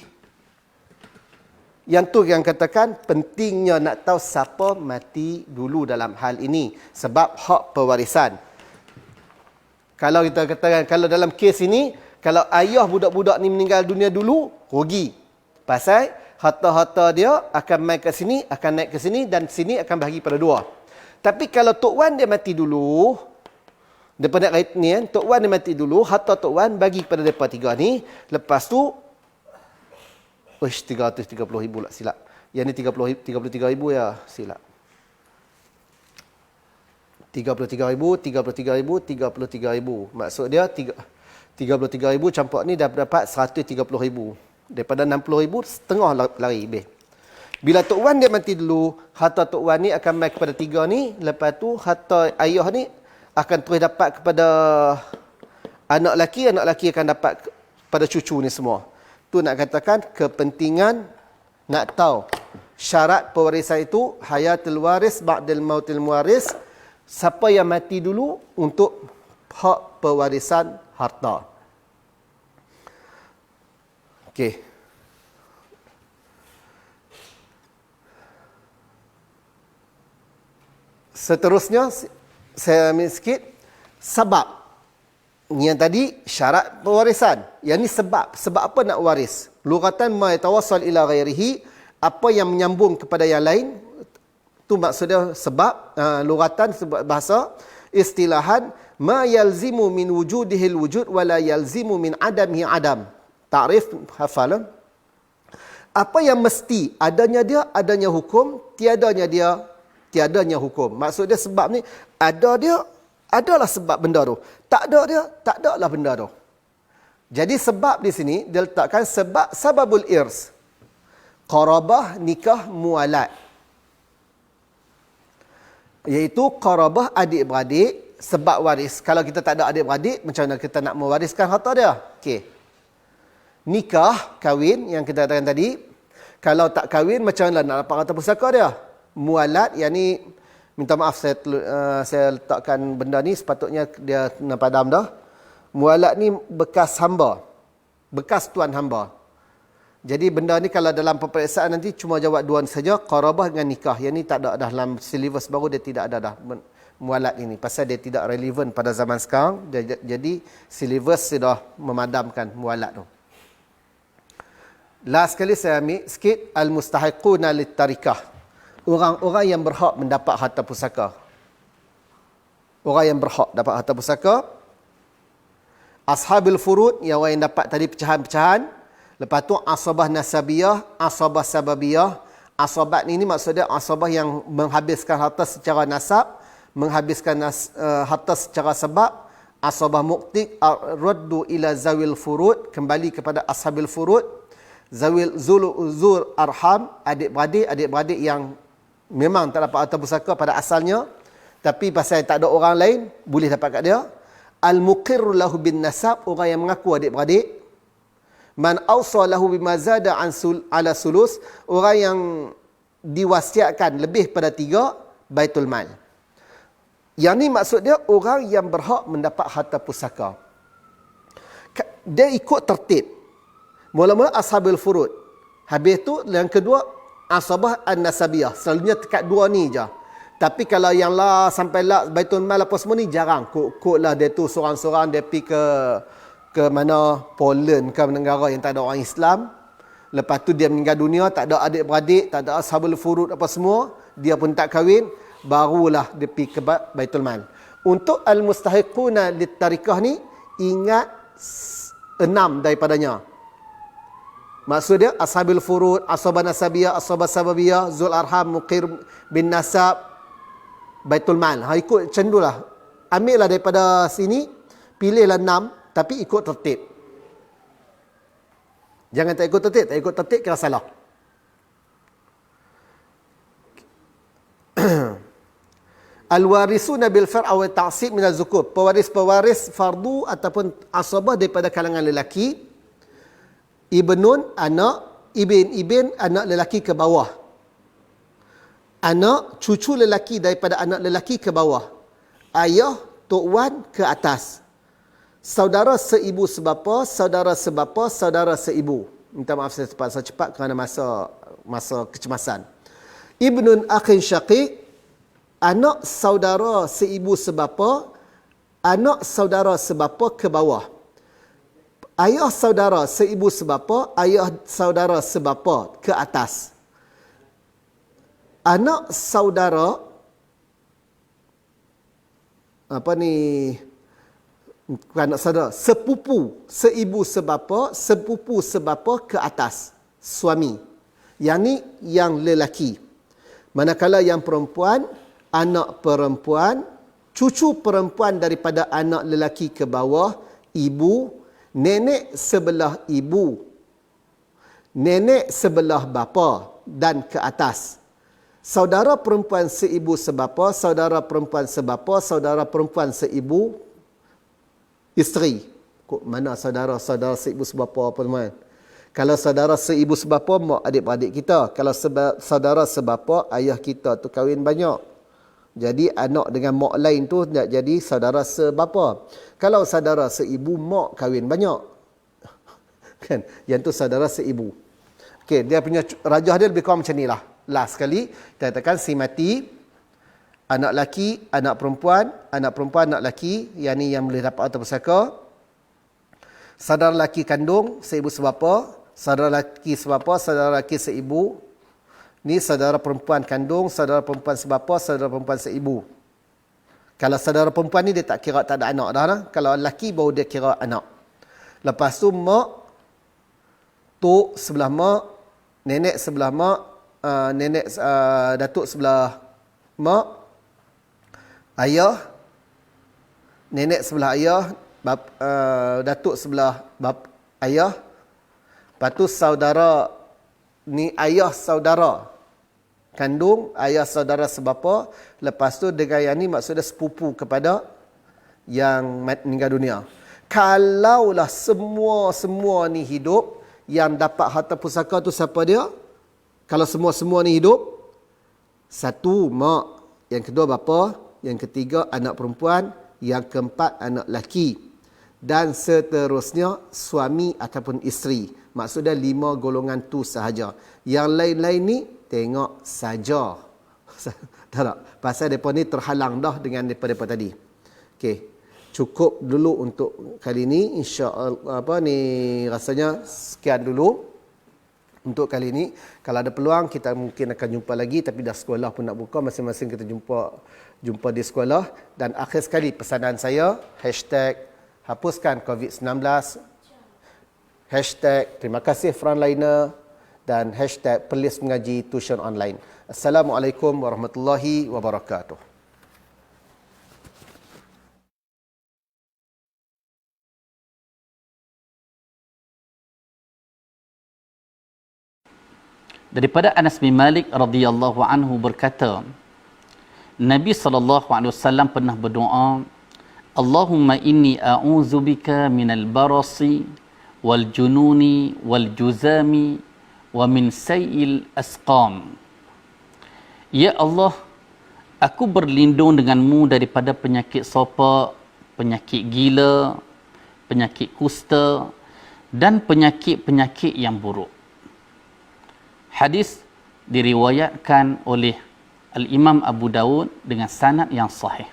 Speaker 2: Yang tu yang katakan pentingnya nak tahu siapa mati dulu dalam hal ini. Sebab hak pewarisan. Kalau kita katakan, kalau dalam kes ini, kalau ayah budak-budak ni meninggal dunia dulu, rugi. Pasal harta-harta dia akan main ke sini, akan naik ke sini, dan sini akan bahagi pada dua. Tapi kalau Tok Wan dia mati dulu, daripada ayat ni kan, Tok Wan dia mati dulu, harta Tok Wan bagi kepada mereka tiga ni, lepas tu 330,000 lah silap. Yang ni 33,000 ya, silap. 33,000. Maksud dia 33,000 campur ni dah dapat 130,000. Daripada 60,000 setengah lari lebih. Bila Tok Wan dia mati dulu, harta Tok Wan ni akan mai kepada tiga ni, lepas tu harta ayah ni akan terus dapat kepada anak lelaki akan dapat pada cucu ni semua. Tu nak katakan kepentingan nak tahu syarat pewarisan itu hayatul waris ba'dal mautil muwaris, siapa yang mati dulu untuk hak pewarisan harta. Okey. Seterusnya saya ambil sikit sebab. Yang tadi syarat pewarisan. Yang ni sebab. Sebab apa nak waris? Lughatan ma yatawassal ila ghairihi, apa yang menyambung kepada yang lain. Tu maksudnya sebab. Lughatan sebab bahasa. Istilahan ma yalzimu min wujudihil wujud wala yalzimu min adamihi adam. Ta'rif hafal. Apa yang mesti adanya dia adanya hukum, tiadanya dia tiadanya hukum. Maksud dia sebab ni ada dia adalah sebab benda tu. Tak ada dia, tak ada lah benda tu. Jadi sebab di sini dia letakkan sebab sababul irs. Qarabah, nikah, mualat. Iaitu qarabah adik-beradik, sebab waris. Kalau kita tak ada adik-beradik, macam mana kita nak mewariskan harta dia? Okey. Nikah, kahwin yang kita katakan tadi. Kalau tak kahwin, macam mana nak dapat harta pusaka dia? Mualat, yang ni minta maaf saya letakkan benda ni, sepatutnya dia padam dah. Mualat ni bekas hamba. Bekas tuan hamba. Jadi benda ni kalau dalam peperiksaan nanti cuma jawab dua saja, qarabah dengan nikah. Yang ni tak ada dah dalam silibus baru, dia tidak ada dah mualat ini. Pasal dia tidak relevan pada zaman sekarang. Jadi silibus sudah memadamkan mualat tu. Last sekali saya ambil sikit al-mustahiquna lit-tarikah. Orang-orang yang berhak mendapat harta pusaka. Orang yang berhak dapat harta pusaka. Ashabul furud, yang orang yang dapat tadi pecahan-pecahan. Lepas tu asabah nasabiyah, asabah sababiyah. Asabat ni maksudnya asabah yang menghabiskan harta secara nasab, menghabiskan harta secara sebab. Asabah muqtik, raddu ila zawil furud, kembali kepada ashabil furud. Zawil zur arham, adik-beradik yang memang tak dapat harta pusaka pada asalnya, tapi pasal tak ada orang lain boleh dapat kat dia. Al-muqirru lahu bin nasab, orang yang mengaku adik-beradik. Man awsa lahu bima zada ala sulus, orang yang diwasiatkan lebih pada 3 baitul mal. Yang ni maksud dia orang yang berhak mendapat harta pusaka. Dia ikut tertib. Mula-mula ashabul furud. Habis tu yang kedua asabah an-nasabiyah. Selalunya dekat dua ni je. Tapi kalau yang lah sampai lah baitul mal apa semua ni jarang. Kok lah dia tu seorang-seorang dia pergi ke mana Poland ke negara yang tak ada orang Islam. Lepas tu dia meninggal dunia, tak ada adik-beradik, tak ada ashabul furud apa semua, dia pun tak kahwin, barulah dia pergi ke baitul mal. Untuk al-mustahiquna lit-tarikah ni ingat 6 daripadanya. Maksud dia ashabil furud, ashabah nasabiyah, ashabah sababiyah, zul arham, muqir bin nasab, baitul mal. Ikut cendulah. Ambillah daripada sini, pilihlah 6 tapi ikut tertib. Jangan tak ikut tertib, tak ikut tertib kira salah. Al-warisuna bil far'a wa ta'sib min az-zukur. Pewaris-pewaris fardu ataupun asabah daripada kalangan lelaki. Ibnun, anak. Ibn, anak lelaki ke bawah. Anak, cucu lelaki daripada anak lelaki ke bawah. Ayah, tok wan ke atas. Saudara seibu sebapa, saudara sebapa, saudara seibu. Minta maaf saya cepat kerana masa kecemasan. Ibnun akhin syaqiq, anak saudara seibu sebapa, anak saudara sebapa ke bawah. ayah saudara seibu sebapa, ayah saudara sebapa ke atas. Anak saudara anak saudara sepupu seibu sebapa ke atas, suami. Yang ni yang lelaki. Manakala yang perempuan, anak perempuan, cucu perempuan daripada anak lelaki ke bawah, ibu, nenek sebelah ibu, nenek sebelah bapa dan ke atas. Saudara perempuan seibu sebapa, saudara perempuan sebapa, saudara perempuan seibu, isteri. Kok mana saudara-saudara seibu sebapa apa teman? Kalau saudara seibu sebapa, mak adik-adik kita. Kalau saudara sebapa, ayah kita tu kahwin banyak. Jadi anak dengan mak lain tu nak jadi saudara sebapa. Kalau saudara seibu, mak kahwin banyak. Kan? Yang tu saudara seibu. Okey, dia punya rajah dia lebih kurang macam ni lah. Last sekali, kita katakan si mati, anak laki, anak perempuan, anak laki, yang ni yang boleh dapat harta pusaka. Saudara laki kandung, seibu sebapa, saudara laki sebapa, saudara laki seibu. Ni saudara perempuan kandung, saudara perempuan sebapa, saudara perempuan seibu. Kalau saudara perempuan ni dia tak kira tak ada anak dah lah. Kalau laki baru dia kira anak. Lepas tu mak, tok sebelah mak, nenek sebelah mak, datuk sebelah mak, ayah, nenek sebelah ayah, datuk sebelah ayah. Lepas tu saudara ni ayah saudara kandung, ayah saudara sebapa. Lepas tu dengan yang ni maksudnya sepupu kepada yang meninggal dunia. Kalaulah semua ni hidup, yang dapat harta pusaka tu siapa dia? Kalau semua ni hidup, satu mak, yang kedua bapa, yang ketiga anak perempuan, yang keempat anak lelaki, dan seterusnya suami ataupun isteri. Maksudnya 5 golongan tu sahaja. Yang lain-lain ni tengok saja. Tak? Pasal mereka ni terhalang dah dengan mereka tadi. Okey. Cukup dulu untuk kali ni. InsyaAllah rasanya sekian dulu untuk kali ini. Kalau ada peluang kita mungkin akan jumpa lagi, tapi dah sekolah pun nak buka, masing-masing kita jumpa di sekolah. Dan akhir sekali pesanan saya, #hapuskan COVID-19, #terima kasih frontliner, dan #Perlis Mengaji Tuition Online. Assalamualaikum warahmatullahi wabarakatuh.
Speaker 4: Daripada Anas bin Malik radhiyallahu anhu berkata, Nabi SAW pernah berdoa, Allahumma inni a'udzubika minal barasi wal jununi wal juzami wa min sayil asqam. Ya Allah, aku berlindung denganmu daripada penyakit sopak, penyakit gila, penyakit kusta dan penyakit-penyakit yang buruk. Hadis diriwayatkan oleh Al-Imam Abu Dawud dengan sanad yang sahih.